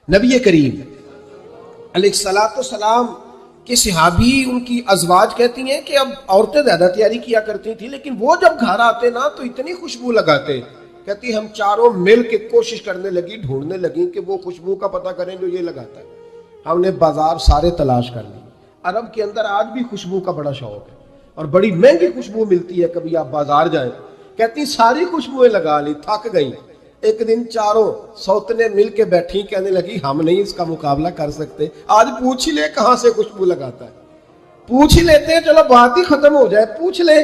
نبی کریم علیہ الصلوۃ والسلام کے صحابی ان کی ازواج کہتی ہیں کہ اب عورتیں زیادہ تیاری کیا کرتی تھیں، لیکن وہ جب گھر آتے نا تو اتنی خوشبو لگاتے. کہتی ہم چاروں مل کے کوشش کرنے لگی، ڈھونڈنے لگی کہ وہ خوشبو کا پتہ کریں جو یہ لگاتا ہے. ہم نے بازار سارے تلاش کر لی. عرب کے اندر آج بھی خوشبو کا بڑا شوق ہے اور بڑی مہنگی خوشبو ملتی ہے. کبھی آپ بازار جائیں، کہتی ساری خوشبوئیں لگا لی، تھک گئی. ایک دن چاروں سوتنے مل کے بیٹھی، کہنے لگی ہم نہیں اس کا مقابلہ کر سکتے، آج پوچھ ہی لے کہاں سے خوشبو لگاتا ہے. پوچھ ہی لیتے ہیں، چلو بات ہی ختم ہو جائے، پوچھ لے.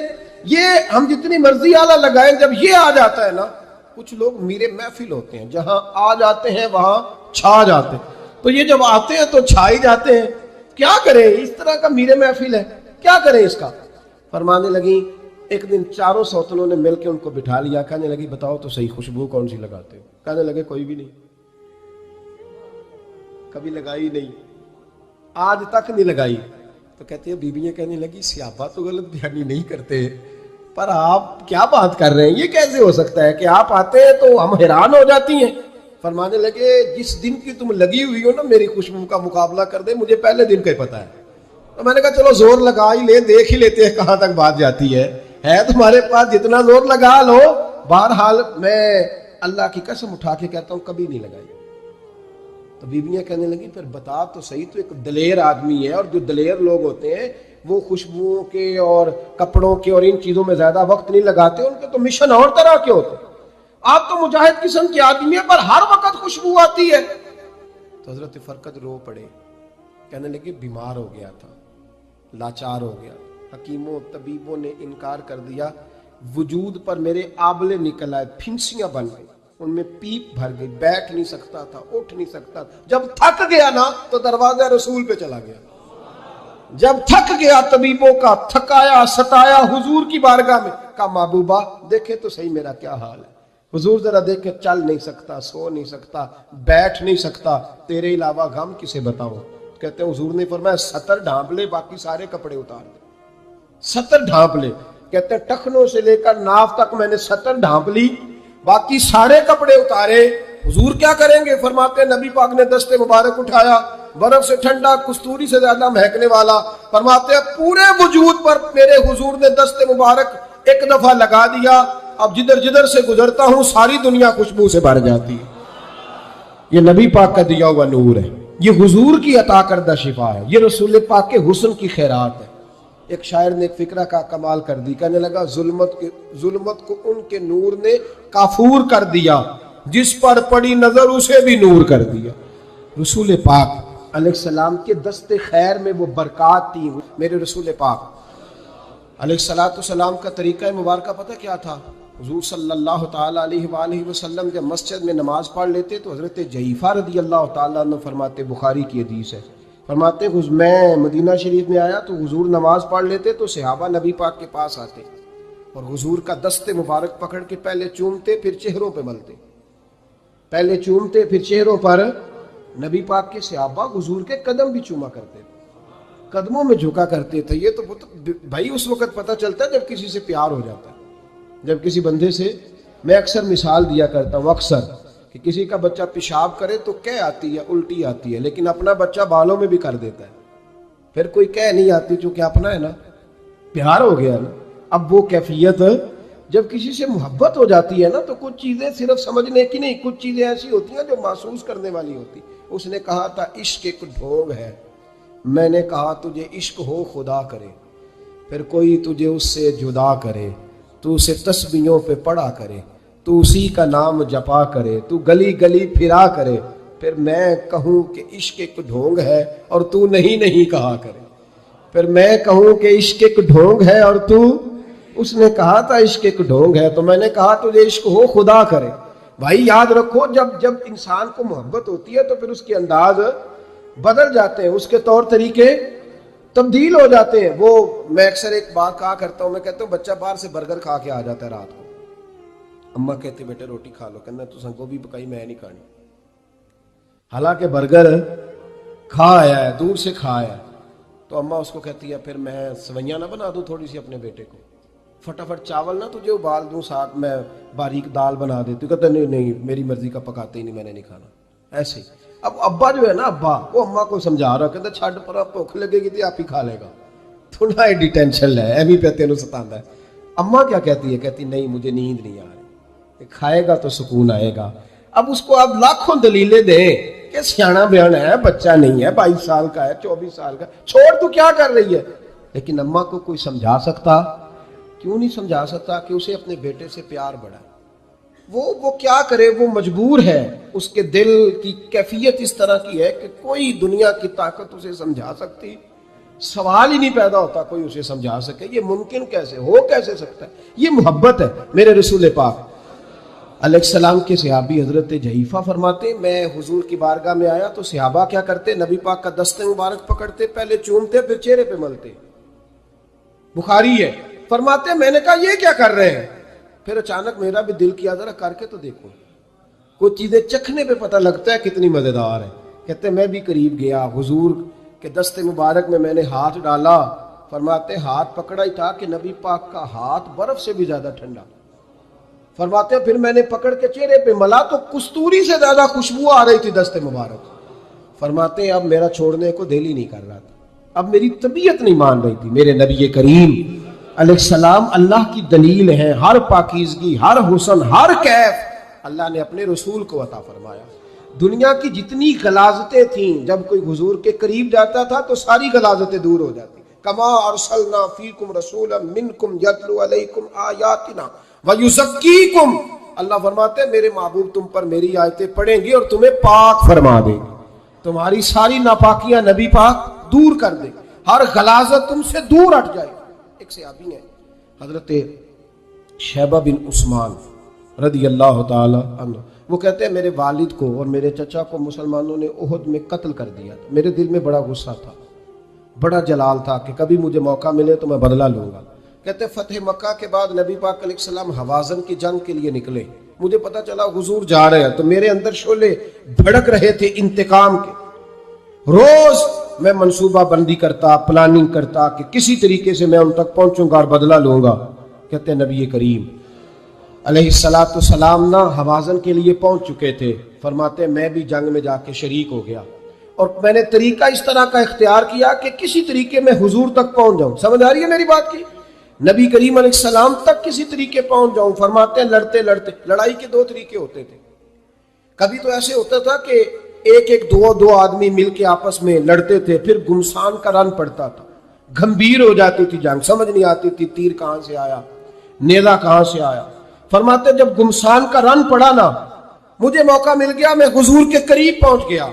یہ ہم جتنی مرضی آلہ لگائیں، جب یہ آ جاتا ہے نا، کچھ لوگ میرے محفل ہوتے ہیں، جہاں آ جاتے ہیں وہاں چھا جاتے ہیں. تو یہ جب آتے ہیں تو چھا ہی جاتے ہیں. کیا کریں، اس طرح کا میرے محفل ہے، کیا کریں اس کا. فرمانے لگی ایک دن چاروں سوتنوں نے مل کے ان کو بٹھا لیا. کہنے لگی بتاؤ تو صحیح خوشبو کون سی لگاتے ہو. کہنے لگے کوئی بھی نہیں، کبھی لگائی نہیں، آج تک نہیں لگائی. تو کہتے ہیں بیویاں کہنے لگی صحابہ تو غلط بیانی نہیں کرتے، پر آپ کیا بات کر رہے ہیں، یہ کیسے ہو سکتا ہے کہ آپ آتے ہیں تو ہم حیران ہو جاتی ہیں. فرمانے لگے جس دن کی تم لگی ہوئی ہو نا میری خوشبو کا مقابلہ کر دے، مجھے پہلے دن کا ہی پتا ہے. تو میں نے کہا چلو زور لگا ہی لے، دیکھ ہی لیتے ہیں کہاں تک بات جاتی ہے تمہارے پاس جتنا زور لگا لو. بہرحال میں اللہ کی قسم اٹھا کے کہتا ہوں کبھی نہیں لگائی. تو بیویاں کہنے لگی پھر بتا تو صحیح، تو ایک دلیر آدمی ہے، اور جو دلیر لوگ ہوتے ہیں وہ خوشبوؤں کے اور کپڑوں کے اور ان چیزوں میں زیادہ وقت نہیں لگاتے، ان کے تو مشن اور طرح کے ہوتے ہیں. آپ تو مجاہد قسم کے آدمی ہیں، پر ہر وقت خوشبو آتی ہے. تو حضرت فرقد رو پڑے، کہنے لگے بیمار ہو گیا تھا، لاچار ہو گیا. حکیموں طبیبوں نے انکار کر دیا، وجود پر میرے آبلے نکل آئے، پھنسیاں بن گئی، ان میں پیپ بھر گئی، بیٹھ نہیں سکتا تھا، اٹھ نہیں سکتا. جب تھک گیا نا تو دروازہ رسول پہ چلا گیا. جب تھک گیا طبیبوں کا تھکایا ستایا حضور کی بارگاہ میں، کہا محبوبہ دیکھے تو صحیح میرا کیا حال ہے. حضور ذرا دیکھے، چل نہیں سکتا، سو نہیں سکتا، بیٹھ نہیں سکتا، تیرے علاوہ غم کسے بتاؤں. کہتے ہیں حضور نے فرمایا 70 ڈھانپ لے، باقی سارے کپڑے اتار دے. 70 ڈھانپ لے. کہتے ہیں ٹخنوں سے لے کر ناف تک میں نے 70 ڈھانپ لی، باقی سارے کپڑے اتارے. حضور کیا کریں گے؟ فرماتے ہیں نبی پاک نے دست مبارک اٹھایا، برف سے ٹھنڈا، کستوری سے زیادہ مہکنے والا. فرماتے ہیں پورے وجود پر میرے حضور نے دست مبارک ایک دفعہ لگا دیا، اب جدھر جدھر سے گزرتا ہوں ساری دنیا خوشبو سے بھر جاتی ہے. یہ نبی پاک کا دیا ہوا نور ہے، یہ حضور کی عطا کردہ شفا ہے، یہ رسول پاک کے حسن کی خیرات ہے. ایک شاعر نے ایک فکرہ کا کمال کر دی، کہنے لگا ظلمت کو ان کے نور نے کافور کر دیا، جس پر پڑی نظر اسے بھی نور کر دیا. رسول پاک علیہ السلام کے دست خیر میں وہ برکات تھی. میرے رسول پاک علیہ السلام کا طریقہ مبارکہ پتہ کیا تھا؟ حضور صلی اللہ تعالیٰ علیہ وآلہ وسلم جب مسجد میں نماز پڑھ لیتے تو حضرت جعفر رضی اللہ تعالیٰ عنہ فرماتے، بخاری کی حدیث ہے، فرماتے میں مدینہ شریف میں آیا تو حضور نماز پڑھ لیتے تو صحابہ نبی پاک کے پاس آتے اور حضور کا دست مبارک پکڑ کے پہلے چومتے پھر چہروں پہ ملتے، پہلے چومتے پھر چہروں پر. نبی پاک کے صحابہ حضور کے قدم بھی چوما کرتے تھے، قدموں میں جھکا کرتے تھے. یہ تو بھائی اس وقت پتہ چلتا ہے جب کسی سے پیار ہو جاتا ہے، جب کسی بندے سے. میں اکثر مثال دیا کرتا ہوں اکثر کہ کسی کا بچہ پیشاب کرے تو کہہ آتی ہے، الٹی آتی ہے، لیکن اپنا بچہ بالوں میں بھی کر دیتا ہے، پھر کوئی کہہ نہیں آتی چونکہ اپنا ہے نا، پیار ہو گیا نا. اب وہ کیفیت جب کسی سے محبت ہو جاتی ہے نا تو کچھ چیزیں صرف سمجھنے کی نہیں، کچھ چیزیں ایسی ہوتی ہیں جو محسوس کرنے والی ہوتی. اس نے کہا تھا عشق ایک ڈھونگ ہے، میں نے کہا تجھے عشق ہو خدا کرے، پھر کوئی تجھے اس سے جدا کرے، تو اسے تسبیحوں پہ پڑھا کرے، تو اسی کا نام جپا کرے، تو گلی گلی پھرا کرے، پھر میں کہوں کہ عشق ایک ڈھونگ ہے اور تو نہیں کہا کرے. پھر میں کہوں کہ عشق ایک ڈھونگ ہے اور تو، اس نے کہا تھا عشق ایک ڈھونگ ہے تو میں نے کہا تجھے عشق ہو خدا کرے. بھائی یاد رکھو جب انسان کو محبت ہوتی ہے تو پھر اس کے انداز بدل جاتے ہیں، اس کے طور طریقے تبدیل ہو جاتے ہیں. وہ میں اکثر ایک بات کہا کرتا ہوں، میں کہتا ہوں بچہ باہر سے برگر کھا کے آ جاتا ہے رات کو، اماں کہتے بیٹے روٹی کھا لو، کہنا تو سنگو بھی پکائی میں نہیں کھانی، حالانکہ برگر کھا آیا ہے، دور سے کھا آیا ہے. تو اماں اس کو کہتی ہے پھر میں سوئیاں نہ بنا دوں تھوڑی سی اپنے بیٹے کو، فٹافٹ چاول نہ تجھے ابال دوں، ساتھ میں باریک دال بنا دیتی. کہتا نہیں میری مرضی کا پکاتے ہی نہیں، میں نے نہیں کھانا. ایسے اب ابا جو ہے نا ابا وہ اما کو سمجھا رہا کہتا چھڈ پر بھوک لگے گی تو آپ ہی کھا لے گا تھوڑا ایڈی ٹینشن ہے ایویں پہ تینوں ستاندا ہے. اما کیا کہتی ہے کہتی نہیں مجھے نیند نہیں آ رہی کھائے گا تو سکون آئے گا. اب اس کو آپ لاکھوں دلیلیں دیں کہ سیانا بیان ہے بچہ نہیں ہے 22 سال کا ہے 24 سال کا چھوڑ تو کیا کر رہی ہے. لیکن اما کو کوئی سمجھا سکتا کیوں نہیں سمجھا سکتا کہ اسے اپنے بیٹے سے پیار بڑھا ہے. وہ کیا کرے وہ مجبور ہے. اس کے دل کی کیفیت اس طرح کی ہے کہ کوئی دنیا کی طاقت اسے سمجھا سکتی سوال ہی نہیں پیدا ہوتا کوئی اسے سمجھا سکے. یہ ممکن کیسے ہو کیسے سکتا ہے. یہ محبت ہے. میرے رسول پاک علیہ السلام کے صحابی حضرت جحیفہ فرماتے میں حضور کی بارگاہ میں آیا تو صحابہ کیا کرتے نبی پاک کا دست مبارک پکڑتے پہلے چومتے پھر چہرے پہ ملتے. بخاری ہے. فرماتے میں نے کہا یہ کیا کر رہے ہیں. پھر اچانک میرا بھی دل کیا ذرا کر کے تو دیکھو کچھ چیزیں چکھنے پہ پتہ لگتا ہے کتنی مزیدار ہے. کہتے میں بھی قریب گیا حضور کے دست مبارک میں نے ہاتھ ڈالا. فرماتے ہاتھ پکڑا ہی تھا کہ نبی پاک کا ہاتھ برف سے بھی زیادہ ٹھنڈا. فرماتے پھر میں نے پکڑ کے چہرے پہ ملا تو کستوری سے زیادہ خوشبو آ رہی تھی دست مبارک. فرماتے اب میرا چھوڑنے کو دل ہی نہیں کر رہا تھا. اب میری طبیعت نہیں مان رہی تھی. میرے نبی کریم علیہ السلام اللہ کی دلیل ہے. ہر پاکیزگی ہر حسن ہر کیف اللہ نے اپنے رسول کو عطا فرمایا. دنیا کی جتنی غلاظتیں تھیں جب کوئی حضور کے قریب جاتا تھا تو ساری غلاظتیں دور ہو جاتی. کما ارسلنا فیکم رسولا منکم یتلو علیکم آیاتنا ویزکیکم. اللہ فرماتے ہیں میرے محبوب تم پر میری آیتیں پڑھیں گی اور تمہیں پاک فرما دے گی. تمہاری ساری ناپاکیاں نبی پاک دور کر دے. ہر غلاظت تم سے دور ہٹ جائے. ایک صحابی ہیں حضرت شیبہ بن عثمان رضی اللہ تعالی عنہ. وہ کہتے ہیں میرے والد کو اور میرے چچا کو مسلمانوں نے احد میں قتل کر دیا. میرے دل میں بڑا غصہ تھا بڑا جلال تھا کہ کبھی مجھے موقع ملے تو میں بدلہ لوں گا. کہتے فتح مکہ کے بعد نبی پاک علیہ السلام حوازن کی جنگ کے لیے نکلے. مجھے پتہ چلا حضور جا رہے ہیں تو میرے اندر شعلے بھڑک رہے تھے انتقام کے. روز میں منصوبہ بندی کرتا پلاننگ کرتا کہ کسی طریقے سے میں ان تک پہنچوں گا اور بدلہ لوں گا. کہتے ہیں نبی کریم علیہ السلام نہ حوازن کے لیے پہنچ چکے تھے. فرماتے میں بھی جنگ میں جا کے شریک ہو گیا اور میں نے طریقہ اس طرح کا اختیار کیا کہ کسی طریقے میں حضور تک پہنچ جاؤں. سمجھ آ رہی ہے میری بات کی. نبی کریم علیہ السلام تک کسی طریقے پہنچ جاؤں. فرماتے ہیں لڑتے لڑتے لڑائی کے دو طریقے ہوتے تھے. کبھی تو ایسے ہوتا تھا کہ ایک دو آدمی مل کے آپس میں لڑتے تھے پھر گمسان کا رن پڑتا تھا. گھمبیر ہو جاتی تھی جنگ سمجھ نہیں آتی تھی تیر کہاں سے آیا نیزہ کہاں سے آیا. فرماتے جب گمسان کا رن پڑا نا مجھے موقع مل گیا میں حضور کے قریب پہنچ گیا.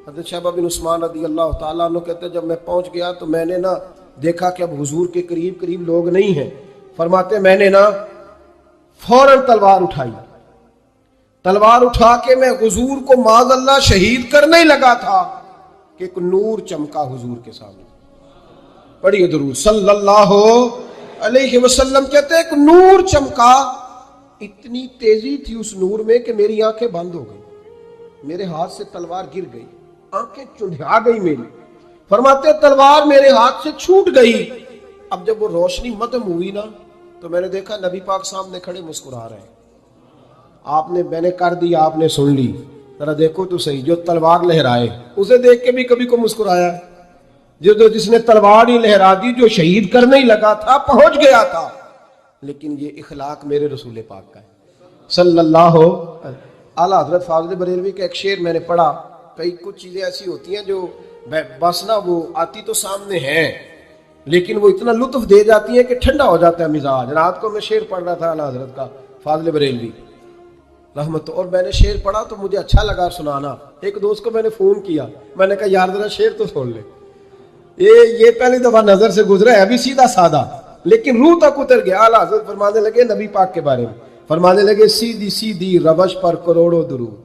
حضرت شیبہ بن عثمان رضی اللہ تعالیٰ عنہ کہتے جب میں پہنچ گیا تو میں نے نا دیکھا کہ اب حضور کے قریب لوگ نہیں ہیں. فرماتے میں نے نا فوراً تلوار اٹھائی. تلوار اٹھا کے میں حضور کو معاذ اللہ شہید کرنے ہی لگا تھا کہ ایک نور چمکا حضور کے سامنے. پڑھیے درود صلی اللہ علیہ وسلم. کہتے ایک نور چمکا. اتنی تیزی تھی اس نور میں کہ میری آنکھیں بند ہو گئی. میرے ہاتھ سے تلوار گر گئی آنکھیں چندھا گئی میری. فرماتے تلوار میرے ہاتھ سے چھوٹ گئی. اب جب وہ روشنی مدھم ہوئی نا تو میں نے دیکھا نبی پاک سامنے کھڑے مسکرا رہے ہیں. میں نے کر دی آپ نے سن لی. ذرا دیکھو تو صحیح جو تلوار لہرائے اسے دیکھ کے بھی کبھی کو مسکرایا ہے. جس نے تلوار ہی لہرا دی جو شہید کرنے ہی لگا تھا پہنچ گیا تھا. لیکن یہ اخلاق میرے رسول پاک کا ہے صلی اللہ اعلیٰ حضرت فاضل بریلوی کا ایک شعر میں نے پڑھا. کئی کچھ چیزیں ایسی ہوتی ہیں جو بس نا وہ آتی تو سامنے ہیں لیکن وہ اتنا لطف دے جاتی ہیں کہ ٹھنڈا ہو جاتا ہے مزاج. رات کو میں شعر پڑھ رہا تھا اعلیٰ حضرت کا فاضل بریلوی رحمت اور میں نے شعر پڑھا تو مجھے اچھا لگا سنانا. ایک دوست کو میں نے فون کیا میں نے کہا یار ذرا شعر تو سن لے. یہ پہلی دفعہ نظر سے گزرا ہے ابھی سیدھا سادہ لیکن روح تک اتر گیا. اعلیٰ حضرت فرمانے لگے نبی پاک کے بارے میں فرمانے لگے سیدھی سیدھی روش پر کروڑوں درود.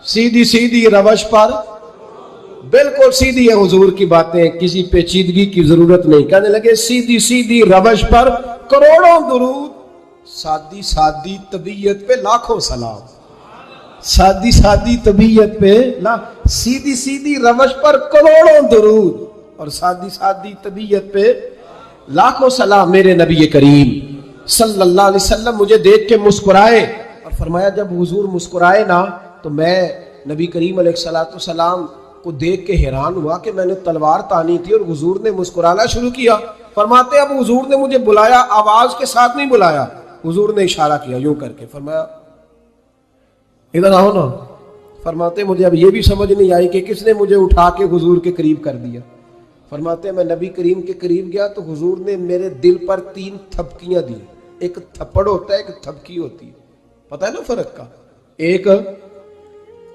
سیدھی سیدھی روش پر بالکل سیدھی ہے حضور کی باتیں کسی پیچیدگی کی ضرورت نہیں. کہنے لگے سیدھی سیدھی روش پر کروڑوں درود. سادی سادی طبیعت پہ لاکھوں سلام. سادی سادی طبیعت پہ سیدھی سیدھی روش پر کروڑوں درود اور سادی سادی طبیعت پہ لاکھوں سلام. میرے نبی کریم صلی اللہ علیہ وسلم مجھے دیکھ کے مسکرائے اور فرمایا جب حضور مسکرائے نا تو میں نبی کریم علیہ الصلوۃ والسلام کو دیکھ کے حیران ہوا کہ میں نے تلوار تانی تھی اور حضور نے مسکرانا شروع کیا. فرماتے اب حضور نے مجھے بلایا، آواز کے ساتھ نہیں بلایا، حضور نے اشارہ کیا یوں کر کے، فرمایا ادھر آؤ نا. فرماتے مجھے اب یہ بھی سمجھ نہیں آئی کہ کس نے مجھے اٹھا کے حضور کے قریب کر دیا. فرماتے میں نبی کریم کے قریب گیا تو حضور نے میرے دل پر 3 تھپکیاں دی. ایک تھپڑ ہوتا ہے، ایک تھپکی ہوتی ہے، پتہ ہے نا فرق کا؟ ایک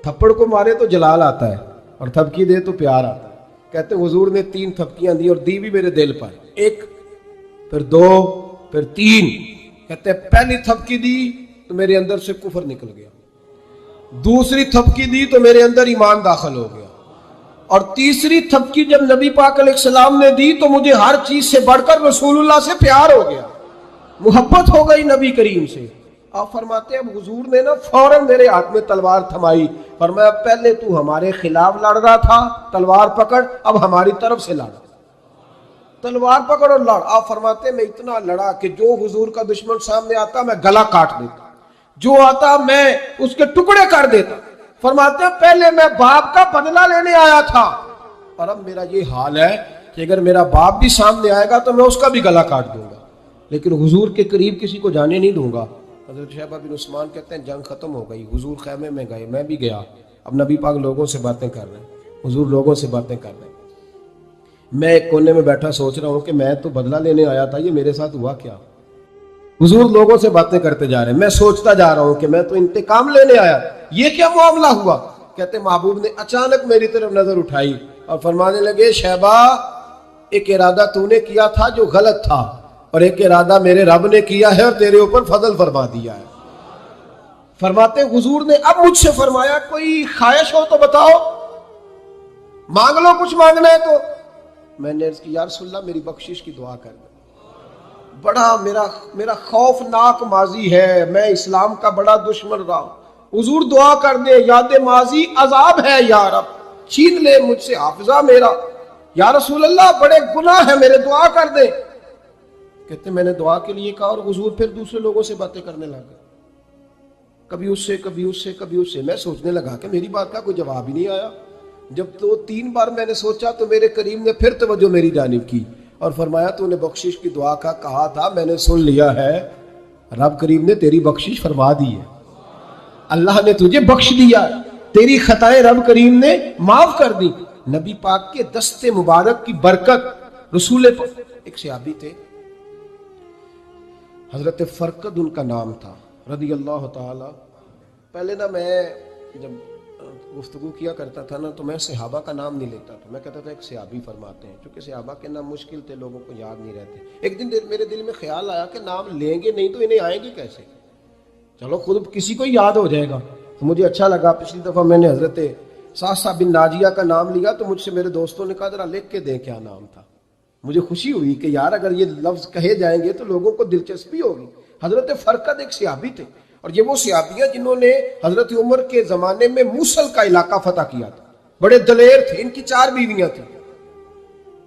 تھپڑ کو مارے تو جلال آتا ہے اور تھپکی دے تو پیار آتا ہے. کہتے حضور نے 3 تھپکیاں دی اور دی بھی میرے دل پر، 1 پھر 2 پھر 3. کہتے پہلی تھپکی دی تو میرے اندر سے کفر نکل گیا، دوسری تھپکی دی تو میرے اندر ایمان داخل ہو گیا، اور تیسری تھپکی جب نبی پاک علیہ السلام نے دی تو مجھے ہر چیز سے بڑھ کر رسول اللہ سے پیار ہو گیا، محبت ہو گئی نبی کریم سے. آپ فرماتے ہیں اب حضور نے نا فوراً میرے ہاتھ میں تلوار تھمائی. فرمایا پہلے تو ہمارے خلاف لڑ رہا تھا، تلوار پکڑ، اب ہماری طرف سے لڑ، تلوار پکڑ اور لڑ. آپ فرماتے ہیں میں اتنا لڑا کہ جو حضور کا دشمن سامنے آتا میں گلا کاٹ دیتا، جو آتا میں اس کے ٹکڑے کر دیتا. فرماتے ہیں پہلے میں باپ کا بدلہ لینے آیا تھا اور اب میرا یہ حال ہے کہ اگر میرا باپ بھی سامنے آئے گا تو میں اس کا بھی گلا کاٹ دوں گا، لیکن حضور کے قریب کسی کو جانے نہیں دوں گا. حضرت شیبہ بن عثمان کہتے ہیں جنگ ختم ہو گئی، حضور خیمے میں گئے، میں بھی گیا. اب نبی پاک لوگوں سے باتیں کر رہے ہیں، حضور لوگوں سے باتیں کر رہے ہیں. میں ایک کونے میں بیٹھا سوچ رہا ہوں کہ میں تو بدلہ لینے آیا تھا، یہ میرے ساتھ ہوا کیا؟ حضور لوگوں سے باتیں کرتے جا رہے ہیں، میں سوچتا جا رہا ہوں کہ میں تو انتقام لینے آیا، یہ کیا معاملہ ہوا؟ کہتے محبوب نے اچانک میری طرف نظر اٹھائی اور فرمانے لگے شیبہ ایک ارادہ تو نے کیا تھا جو غلط تھا، اور ایک ارادہ میرے رب نے کیا ہے اور تیرے اوپر فضل فرما دیا ہے. فرماتے حضور نے اب مجھ سے فرمایا کوئی خواہش ہو تو بتاؤ، مانگ لو کچھ مانگنا ہے تو. میں نے عرض کی یا رسول اللہ میری بخشش کی دعا کر دیں، بڑا میرا خوفناک ماضی ہے، میں اسلام کا بڑا دشمن رہا ہوں، حضور دعا کر دے، یاد ماضی عذاب ہے یا رب، چھین لے مجھ سے حافظہ میرا. یا رسول اللہ بڑے گناہ ہیں میرے، دعا کر دے. کہتے میں نے دعا کے لیے کہا اور حضور پھر دوسرے لوگوں سے باتیں کرنے لگے، کبھی اس سے کبھی اس سے کبھی اس سے. میں سوچنے لگا کہ میری بات کا کوئی جواب ہی نہیں آیا. جب تو 3 بار میں نے سوچا تو میرے کریم نے پھر توجہ میری جانب کی اور فرمایا تو نے بخشش کی دعا کا کہا تھا، میں نے سن لیا ہے، رب کریم نے تیری بخشش فرما دی ہے، اللہ نے تجھے بخش دیا، تیری خطائیں رب کریم نے معاف کر دی. نبی پاک کے دست مبارک کی برکت. رسول ایک صحابی تھے حضرت فرقد ان کا نام تھا رضی اللہ تعالی. پہلے نا میں جب گفتگو کیا کرتا تھا نا تو میں صحابہ کا نام نہیں لیتا تھا، میں کہتا تھا ایک صحابی فرماتے ہیں، چونکہ صحابہ کے نام مشکل تھے، لوگوں کو یاد نہیں رہتے. ایک دن میرے دل میں خیال آیا کہ نام لیں گے نہیں تو انہیں آئیں گے کیسے، چلو خود کسی کو یاد ہو جائے گا. تو مجھے اچھا لگا، پچھلی دفعہ میں نے حضرت ساسا بن ناجیہ کا نام لیا تو مجھ سے میرے دوستوں نے کہا ذرا لکھ کے دیں کیا نام تھا. مجھے خوشی ہوئی کہ یار اگر یہ لفظ کہے جائیں گے تو لوگوں کو دلچسپی ہوگی. حضرت فرقد ایک صحابی تھے اور یہ وہ صحابی ہیں جنہوں نے حضرت عمر کے زمانے میں موصل کا علاقہ فتح کیا تھا. بڑے دلیر تھے، ان کی 4 بیویاں تھیں.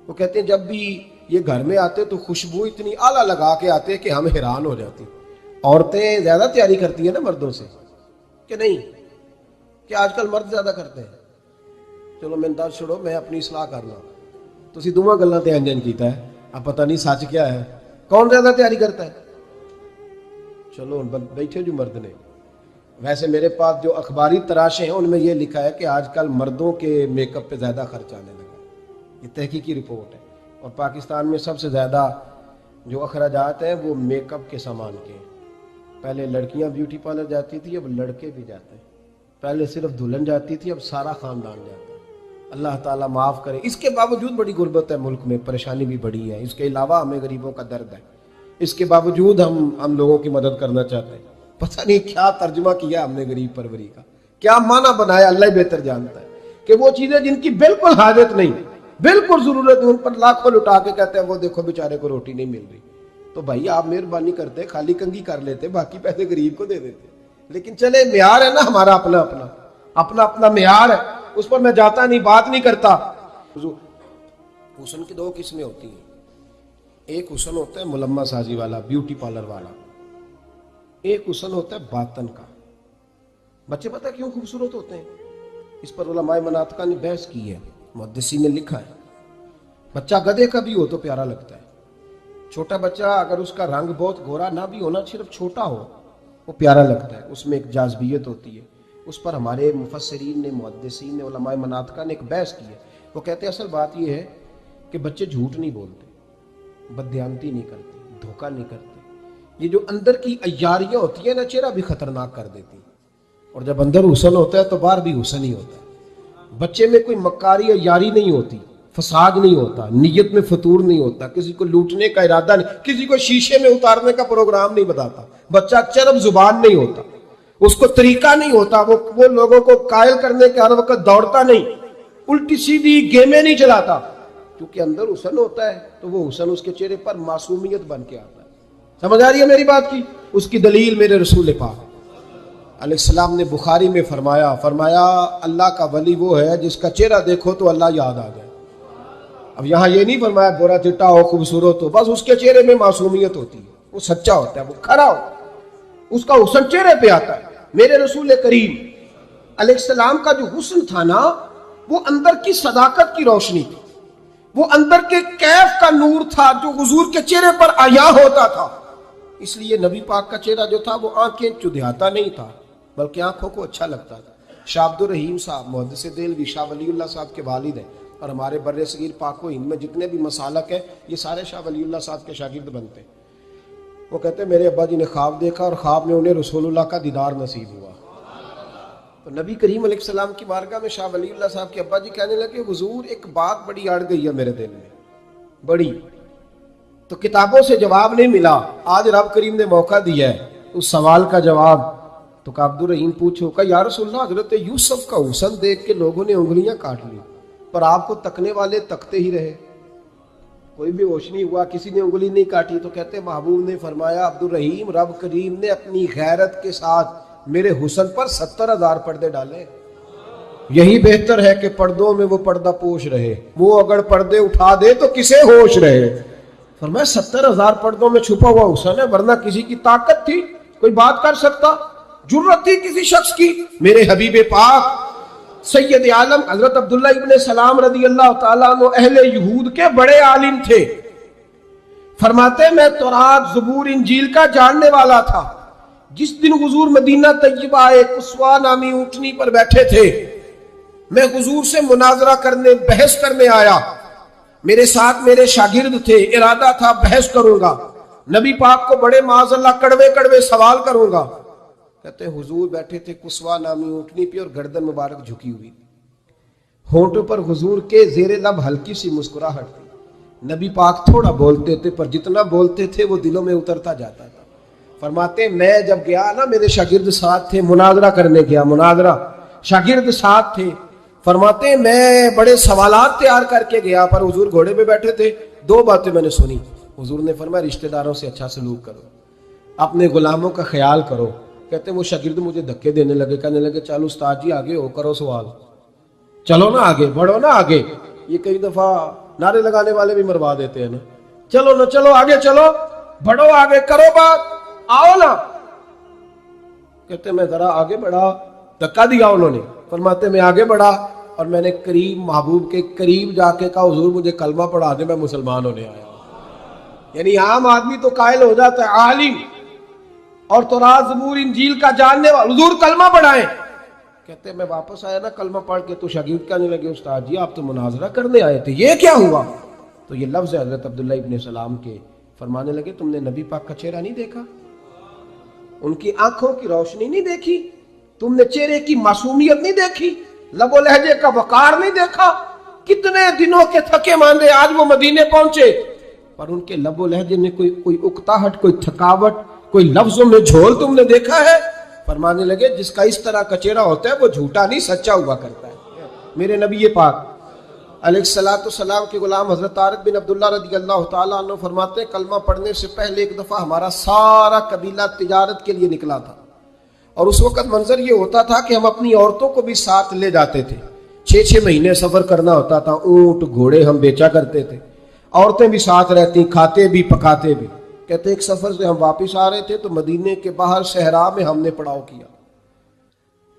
وہ کہتے ہیں جب بھی یہ گھر میں آتے تو خوشبو اتنی اعلیٰ لگا کے آتے کہ ہم حیران ہو جاتے. عورتیں زیادہ تیاری کرتی ہیں نا مردوں سے کہ نہیں، کہ آج کل مرد زیادہ کرتے ہیں. چلو میں انداز چھوڑو، میں اپنی اصلاح کرنا. تسی دوواں گلاں تے انجن کیتا ہے، اب پتہ نہیں سچ کیا ہے، کون زیادہ تیاری کرتا ہے. چلو بیٹھے جو مرد نے، ویسے میرے پاس جو اخباری تراشے ہیں ان میں یہ لکھا ہے کہ آج کل مردوں کے میک اپ پہ زیادہ خرچ آنے لگا. یہ تحقیقی رپورٹ ہے. اور پاکستان میں سب سے زیادہ جو اخراجات ہیں وہ میک اپ کے سامان کے ہیں. پہلے لڑکیاں بیوٹی پارلر جاتی تھی، اب لڑکے بھی جاتے ہیں. پہلے صرف دلہن جاتی تھی، اب سارا خاندان جاتا ہے. اللہ تعالیٰ معاف کرے. اس کے باوجود بڑی غربت ہے ملک میں، پریشانی بھی بڑی ہے. اس کے علاوہ ہمیں غریبوں کا درد ہے، اس کے باوجود ہم لوگوں کی مدد کرنا چاہتے ہیں. پتہ نہیں کیا ترجمہ کیا ہم نے غریب پروری کا، کیا معنی بنایا، اللہ ہی بہتر جانتا ہے. کہ وہ چیزیں جن کی بالکل حاجت نہیں، بالکل ضرورت نہیں، ان پر لاکھوں لٹا کے کہتے ہیں وہ دیکھو بیچارے کو روٹی نہیں مل رہی. تو بھائی آپ مہربانی کرتے خالی کنگھی کر لیتے، باقی پیسے غریب کو دے دیتے. لیکن چلے معیار ہے نا ہمارا اپنا معیار ہے، اس پر میں جاتا نہیں، بات نہیں کرتا. حسن کی 2 قسمیں ہوتی ہیں. ایک حسن ہوتا ہے ملمہ سازی والا، بیوٹی پارلر والا. ایک حسن ہوتا ہے باطن کا. بچے پتہ کیوں خوبصورت ہوتے ہیں؟ اس پر علماء مناطق نے بحث کی ہے، محدثین نے لکھا ہے۔ بچہ گدھے کا بھی ہو تو پیارا لگتا ہے، چھوٹا بچہ اگر اس کا رنگ بہت گورا نہ بھی ہونا، صرف چھوٹا ہو، وہ پیارا لگتا ہے، اس میں ایک جاذبیت ہوتی ہے۔ اس پر ہمارے مفسرین نے، محدثین نے، علماء مناطق نے ایک بحث کی ہے۔ وہ کہتے ہیں اصل بات یہ ہے کہ بچے جھوٹ نہیں بولتے، بددیانتی نہیں کرتے، دھوکہ نہیں کرتے۔ یہ جو اندر کی عیاریاں ہوتی ہیں نا، چہرہ بھی خطرناک کر دیتی ہیں، اور جب اندر حسن ہوتا ہے تو باہر بھی حسن ہی ہوتا ہے۔ بچے میں کوئی مکاری عیاری نہیں ہوتی، فساد نہیں ہوتا، نیت میں فطور نہیں ہوتا، کسی کو لوٹنے کا ارادہ نہیں، کسی کو شیشے میں اتارنے کا پروگرام نہیں بتاتا۔ بچہ چرب زبان نہیں ہوتا، اس کو طریقہ نہیں ہوتا، وہ لوگوں کو قائل کرنے کے ہر وقت دوڑتا نہیں، الٹی سیدھی گیمیں نہیں چلاتا، کیونکہ اندر حسن ہوتا ہے تو وہ حسن اس کے چہرے پر معصومیت بن کے آتا ہے۔ سمجھ آ رہی ہے میری بات کی؟ اس کی دلیل میرے رسول پاک علیہ السلام نے بخاری میں فرمایا اللہ کا ولی وہ ہے جس کا چہرہ دیکھو تو اللہ یاد آ جائے۔ اب یہاں یہ نہیں فرمایا گورا چٹا ہو، خوبصورت ہو، بس اس کے چہرے میں معصومیت ہوتی ہے، وہ سچا ہوتا ہے، وہ کھڑا ہوتا ہے، اس کا حسن چہرے پہ آتا ہے۔ میرے رسول کریم علیہ السلام کا جو حسن تھا نا، وہ اندر کی صداقت کی روشنی تھی، وہ اندر کے کیف کا نور تھا جو حضور کے چہرے پر عیاں ہوتا تھا۔ اس لیے نبی پاک کا چہرہ جو تھا وہ آنکھیں چدھیاتا نہیں تھا، بلکہ آنکھوں کو اچھا لگتا تھا۔ شاہ عبد الرحیم صاحب محدث دہلوی، شاہ ولی اللہ صاحب کے والد ہیں، اور ہمارے بر صغیر پاک و ہند میں جتنے بھی مسالک ہیں یہ سارے شاہ ولی اللہ صاحب کے شاگرد بنتے ہیں۔ وہ کہتے ہیں میرے ابا جی نے خواب دیکھا اور خواب میں انہیں رسول اللہ کا دیدار نصیب ہوا۔ تو نبی کریم علیہ السلام کی بارگاہ میں شاہ ولی اللہ صاحب کے ابا جی کہنے لگے حضور ایک بات بڑی اڑ گئی ہے میرے دل میں، بڑی، تو کتابوں سے جواب نہیں ملا، آج رب کریم نے موقع دیا ہے اس سوال کا جواب۔ تو کہ عبد الرحیم پوچھو کہ یا رسول اللہ حضرت یوسف کا حسن دیکھ کے لوگوں نے انگلیاں کاٹ لی، پر آپ کو تکنے والے تکتے ہی رہے، کوئی بھی ہوش نہیں ہوا، کسی نے انگلی نہیں کاٹی۔ تو کہتے محبوب نے فرمایا عبد الرحیم رب کریم نے اپنی غیرت کے ساتھ میرے حسن پر 70,000 پردے ڈالے، یہی بہتر ہے کہ پردوں میں وہ پردہ پوش رہے، وہ اگر پردے اٹھا دے تو کسے ہوش رہے۔ فرمایا 70,000 پردوں میں چھپا ہوا حسن ہے، ورنہ کسی کی طاقت تھی کوئی بات کر سکتا، جرت تھی کسی شخص کی؟ میرے حبیب پاک سید عالم حضرت عبداللہ ابن سلام رضی اللہ تعالیٰ عنہ اہل یہود کے بڑے عالم تھے، فرماتے میں تورات زبور انجیل کا جاننے والا تھا۔ جس دن حضور مدینہ طیبہ ایک قصوہ نامی اونٹنی پر بیٹھے تھے، میں حضور سے مناظرہ کرنے، بحث کرنے آیا، میرے ساتھ میرے شاگرد تھے، ارادہ تھا بحث کروں گا، نبی پاک کو بڑے معاذ اللہ کڑوے کڑوے سوال کروں گا۔ کہتے ہیں حضور بیٹھے تھے قصوہ نامی اونٹنی پہ اور گردن مبارک جھکی ہوئی، ہونٹوں پر حضور کے زیر لب ہلکی سی مسکراہٹ تھی۔ نبی پاک تھوڑا بولتے تھے پر جتنا بولتے تھے وہ دلوں میں اترتا جاتا تھا۔ فرماتے میں جب گیا نا، میرے شاگرد ساتھ تھے، مناظرہ کرنے گیا، مناظرہ، شاگرد ساتھ تھے، فرماتے میں بڑے سوالات تیار کر کے گیا، پر حضور گھوڑے پہ بیٹھے تھے، دو باتیں میں نے سنی۔ حضور نے فرمایا رشتہ داروں سے اچھا سلوک کرو، اپنے غلاموں کا خیال کرو۔ کہتے ہیں وہ شاگرد مجھے دھکے دینے لگے، کہنے لگے چلو استاد جی آگے ہو، کرو سوال، چلو نا آگے بڑھو نا آگے۔ یہ کئی دفعہ نعرے لگانے والے بھی مروا دیتے ہیں نا، چلو نا چلو آگے، چلو بڑھو آگے، کرو بات، آؤ نا۔ کہتے میں ذرا آگے بڑھا، دھکا دیا انہوں نے۔ فرماتے میں آگے بڑھا اور میں نے قریب محبوب کے قریب جا کے کہا حضور مجھے کلمہ پڑھا دے، میں مسلمان ہونے آیا۔ یعنی عام آدمی تو قائل ہو جاتا ہے، عالم اور تورات زبور انجیل کا جاننے والا، حضور کلمہ پڑھائیں۔ کہتے میں واپس آیا نا کلمہ پڑھ کے، تو شاگرد کہنے لگے استاد جی آپ تو مناظرہ کرنے آئے تھے، یہ کیا ہوا؟ تو یہ لفظ ہے حضرت عبداللہ ابن سلام کے، فرمانے لگے تم نے نبی پاک کا چہرہ نہیں دیکھا، ان کی آنکھوں کی روشنی نہیں دیکھی، تم نے چہرے کی معصومیت نہیں دیکھی، لب و لہجے کا وقار نہیں دیکھا؟ کتنے دنوں کے تھکے ماندے آج وہ مدینے پہنچے، پر ان کے لب و لہجے میں کوئی اکتاہٹ، کوئی تھکاوٹ، کوئی لفظوں میں جھول تم نے دیکھا ہے؟ فرمانے لگے جس کا اس طرح کا چہرہ ہوتا ہے وہ جھوٹا نہیں سچا ہوا کرتا ہے۔ میرے نبی پاک علیہ السلام کے غلام حضرت طارق بن عبداللہ رضی اللہ تعالیٰ عنہ فرماتے ہیں کلمہ پڑھنے سے پہلے ایک دفعہ ہمارا سارا قبیلہ تجارت کے لیے نکلا تھا، اور اس وقت منظر یہ ہوتا تھا کہ ہم اپنی عورتوں کو بھی ساتھ لے جاتے تھے، 6 مہینے سفر کرنا ہوتا تھا، اونٹ گھوڑے ہم بیچا کرتے تھے، عورتیں بھی ساتھ رہتی، کھاتے بھی پکاتے بھی۔ کہتے ایک سفر سے ہم واپس آ رہے تھے تو مدینے کے باہر صحرا میں ہم نے پڑاؤ کیا۔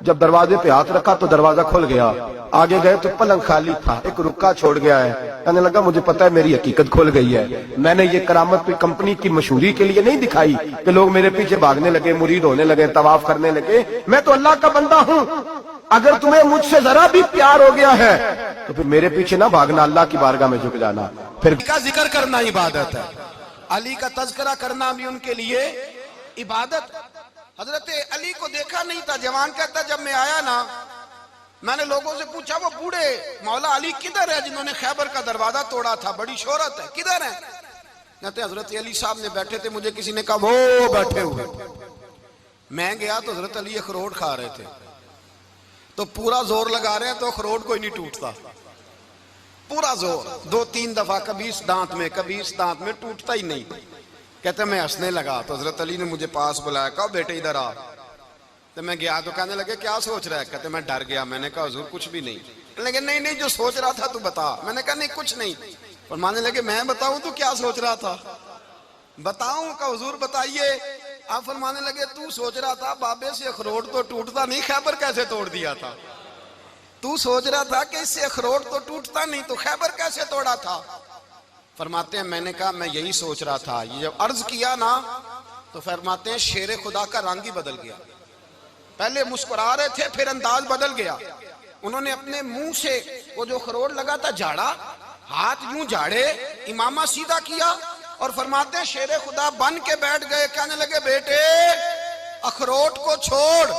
جب دروازے پہ ہاتھ رکھا تو دروازہ کھل گیا، آگے گئے تو پلنگ خالی تھا، ایک رکا چھوڑ گیا ہے۔ کہنے لگا مجھے پتا ہے میری حقیقت کھل گئی ہے، میں نے یہ کرامت کوئی کمپنی کی مشہوری کے لیے نہیں دکھائی کہ لوگ میرے پیچھے بھاگنے لگے، مرید ہونے لگے، طواف کرنے لگے، میں تو اللہ کا بندہ ہوں۔ اگر تمہیں مجھ سے ذرا بھی پیار ہو گیا ہے تو پھر میرے پیچھے نہ بھاگنا، اللہ کی بارگاہ میں جھک جانا۔ پھر کا ذکر کرنا عبادت ہے، علی کا تذکرہ کرنا بھی ان کے لیے عبادت۔ حضرت علی کو دیکھا نہیں تھا، جوان کہتا جب میں آیا نا میں نے لوگوں سے پوچھا وہ بوڑھے مولا علی کدھر ہے جنہوں نے خیبر کا دروازہ توڑا تھا، بڑی شہرت ہے، کدھر ہے؟ کہتے حضرت علی صاحب نے بیٹھے تھے، مجھے کسی نے کہا وہ بیٹھے ہوئے۔ میں گیا تو حضرت علی اخروٹ کھا رہے تھے، تو پورا زور لگا رہے ہیں تو اخروٹ کوئی نہیں ٹوٹتا، پورا زور 2-3 دفعہ، کبھی اس دانت میں کبھی اس دانت میں، ٹوٹتا ہی نہیں۔ کہتے میں ہنسنے لگا تو حضرت علی نے مجھے پاس بلایا، کہا بیٹے ادھر آ۔ تو میں گیا تو کہنے لگے کیا سوچ رہا ہے؟ کہتے میں ڈر گیا، میں نے کہا حضور کچھ بھی نہیں۔ کہنے لگے نہیں نہیں جو سوچ رہا تھا تو بتا۔ میں نے کہا نہیں کچھ نہیں۔ فرمانے لگے میں بتاؤں تو کیا سوچ رہا تھا؟ بتاؤں؟ کہ حضور بتائیے۔ آپ فرمانے لگے تو سوچ رہا تھا بابے سے اخروٹ تو ٹوٹتا نہیں، خیبر کیسے توڑ دیا تھا؟ تو سوچ رہا تھا کہ اس سے اخروٹ تو ٹوٹتا نہیں تو خیبر کیسے توڑا تھا؟ فرماتے ہیں میں نے کہا میں یہی سوچ رہا تھا۔ یہ جب عرض کیا نا تو فرماتے ہیں شیر خدا کا رنگ ہی بدل گیا، پہلے مسکرا رہے تھے پھر انداز بدل گیا۔ انہوں نے اپنے منہ سے وہ جو خروٹ لگا تھا جھاڑا، ہاتھ یوں جھاڑے، امامہ سیدھا کیا اور فرماتے ہیں شیر خدا بن کے بیٹھ گئے۔ کہنے لگے بیٹے اخروٹ کو چھوڑ،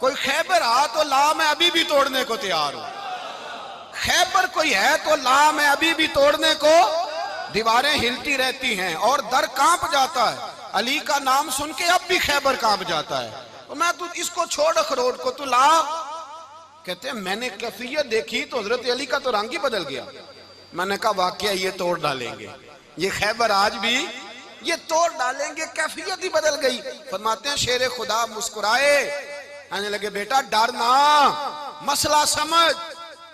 کوئی خیبر آ تو لا، میں ابھی بھی توڑنے کو تیار ہوں۔ خیبر کوئی ہے تو لا، میں ابھی بھی توڑنے کو۔ دیواریں ہلتی رہتی ہیں اور در کانپ جاتا ہے، علی کا نام سن کے اب بھی خیبر کانپ جاتا ہے، تو میں تو اس کو چھوڑ اخروٹ کو تو لا۔ کہتے ہیں میں نے کیفیت دیکھی تو حضرت علی کا تو رنگ ہی بدل گیا۔ میں نے کہا واقعہ یہ توڑ ڈالیں گے، یہ خیبر آج بھی یہ توڑ ڈالیں گے، کیفیت ہی بدل گئی۔ فرماتے ہیں شیر خدا مسکرائے، کہنے لگے بیٹا ڈرنا، مسئلہ سمجھ۔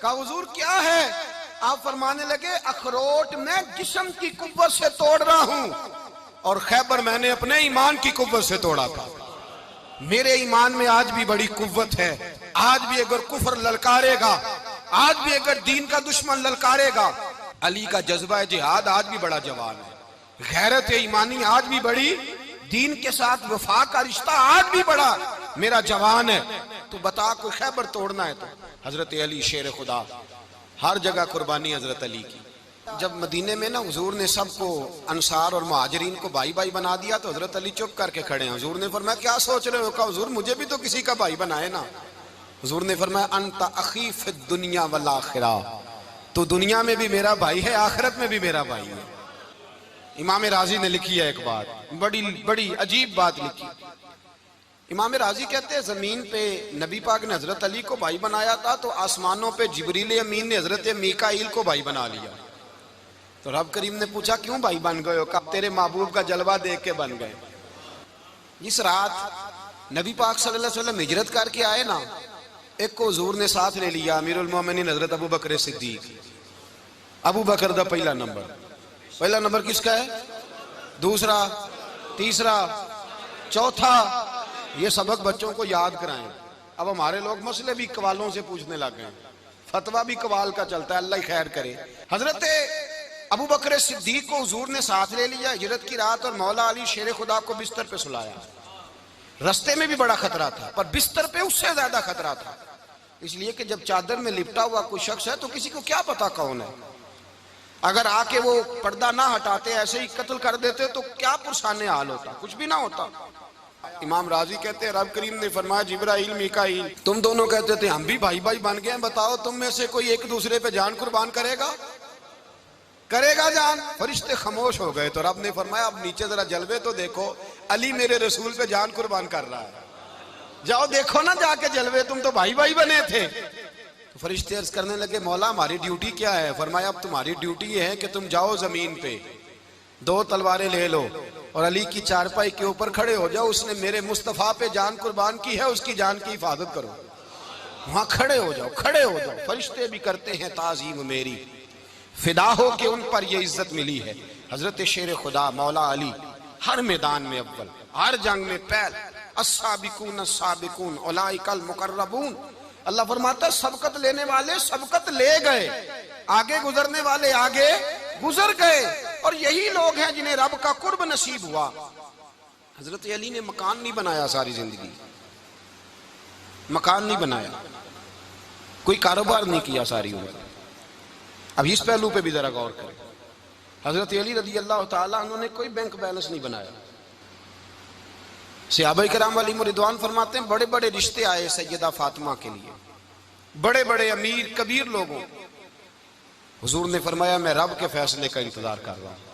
کہا حضور کیا ہے؟ آپ فرمانے لگے اخروٹ میں جسم کی قوت سے توڑ رہا ہوں اور خیبر میں نے اپنے ایمان کی قوت سے توڑا تھا۔ میرے ایمان میں آج بھی بڑی قوت ہے، آج بھی اگر کفر للکارے گا، آج بھی اگر دین کا دشمن للکارے گا، علی کا جذبہ جہاد آج بھی بڑا جوان ہے، غیرت ایمانی آج بھی بڑی، دین کے ساتھ وفا کا رشتہ آج بھی بڑا میرا جوان ہے۔ تو بتا کوئی خیبر توڑنا ہے تو حضرت علی شیر خدا، ہر جگہ قربانی حضرت علی کی۔ جب مدینے میں نا حضور نے سب کو انصار اور مہاجرین کو بھائی بھائی بنا دیا تو حضرت علی چپ کر کے کھڑے ہیں۔ حضور نے فرمایا کیا سوچ رہے ہو؟ کہا حضور مجھے بھی تو کسی کا بھائی بنائے نا۔ حضور نے فرمایا انت اخی فی الدنیا والآخرہ، تو دنیا میں بھی میرا بھائی ہے، آخرت میں بھی میرا بھائی ہے۔ امام راضی نے لکھی ہے ایک بات، بڑی عجیب بات لکھی۔ امام راضی کہتے ہیں زمین پہ نبی پاک نے حضرت علی کو بھائی بنایا تھا تو آسمانوں پہ جبریل امین نے حضرت میکائیل کو بھائی بنا لیا۔ تو رب کریم نے پوچھا کیوں بھائی بن گئے ہو؟ کہا تیرے محبوب کا جلوہ دیکھ کے بن گئے۔ جس رات نبی پاک صلی اللہ علیہ وسلم ہجرت کر کے آئے نا، ایک کو حضور نے ساتھ لے لیا، امیر المومنین حضرت ابو بکر صدیق۔ ابو بکر دا پہلا نمبر کس کا ہے؟ دوسرا، تیسرا، چوتھا، یہ سبق بچوں کو یاد کرائیں۔ اب ہمارے لوگ مسئلے بھی قوالوں سے پوچھنے لگ گئے، فتویٰ بھی قوال کا چلتا ہے، اللہ ہی خیر کرے۔ حضرت ابو بکر صدیق کو حضور نے ساتھ لے لیا ہجرت کی رات، اور مولا علی شیر خدا کو بستر پہ سلایا۔ رستے میں بھی بڑا خطرہ تھا پر بستر پہ اس سے زیادہ خطرہ تھا، اس لیے کہ جب چادر میں لپٹا ہوا کوئی شخص ہے تو کسی کو کیا پتا کون ہے، اگر آ کے وہ پردہ نہ ہٹاتے ایسے ہی قتل کر دیتے تو کیا پرسانے حال ہوتا، کچھ بھی نہ ہوتا۔ امام راضی کہتے ہیں رب کریم نے فرمایا جبرائیل میکائیل تم دونوں کہتے تھے ہم بھی بھائی بھائی بن گئے ہیں، بتاؤ تم میں سے کوئی ایک دوسرے پہ جان قربان کرے گا جان؟ فرشتے خاموش ہو گئے تو رب نے فرمایا اب نیچے ذرا جلوے تو دیکھو، علی میرے رسول پہ جان قربان کر رہا ہے، جاؤ دیکھو نا جا کے جلوے، تم تو بھائی بھائی بنے تھے۔ تو فرشتے عرض کرنے لگے مولا ہماری ڈیوٹی کیا ہے؟ فرمایا اب تمہاری ڈیوٹی یہ ہے کہ تم جاؤ زمین پہ 2 تلواریں لے لو اور علی کی چارپائی کے اوپر کھڑے ہو جاؤ، اس نے میرے مصطفیٰ پہ جان قربان کی ہے، اس کی جان کی حفاظت کرو۔ وہاں کھڑے ہو جاؤ۔ فرشتے بھی کرتے ہیں تعظیم میری، فدا ہو کہ ان پر یہ عزت ملی ہے۔ حضرت شیر خدا مولا علی ہر میدان میں اول، ہر جنگ میں پہل، السابقون السابقون اولئک المقربون. اللہ فرماتا ہے سبقت لینے والے سبقت لے گئے، آگے گزرنے والے آگے گزر گئے، اور یہی لوگ ہیں جنہیں رب کا قرب نصیب ہوا. حضرت علی نے مکان نہیں بنایا ساری زندگی، مکان نہیں بنایا، کوئی کاروبار نہیں کیا ساری عمر. اب اس پہلو پہ بھی ذرا غور کریں. حضرت علی رضی اللہ تعالیٰ انہوں نے کوئی بینک بیلنس نہیں بنایا. صحابہ کرام علیہم رضوان فرماتے ہیں بڑے بڑے رشتے آئے سیدہ فاطمہ کے لیے، بڑے بڑے امیر کبیر لوگوں. حضور نے فرمایا میں رب کے فیصلے کا انتظار کر رہا ہوں.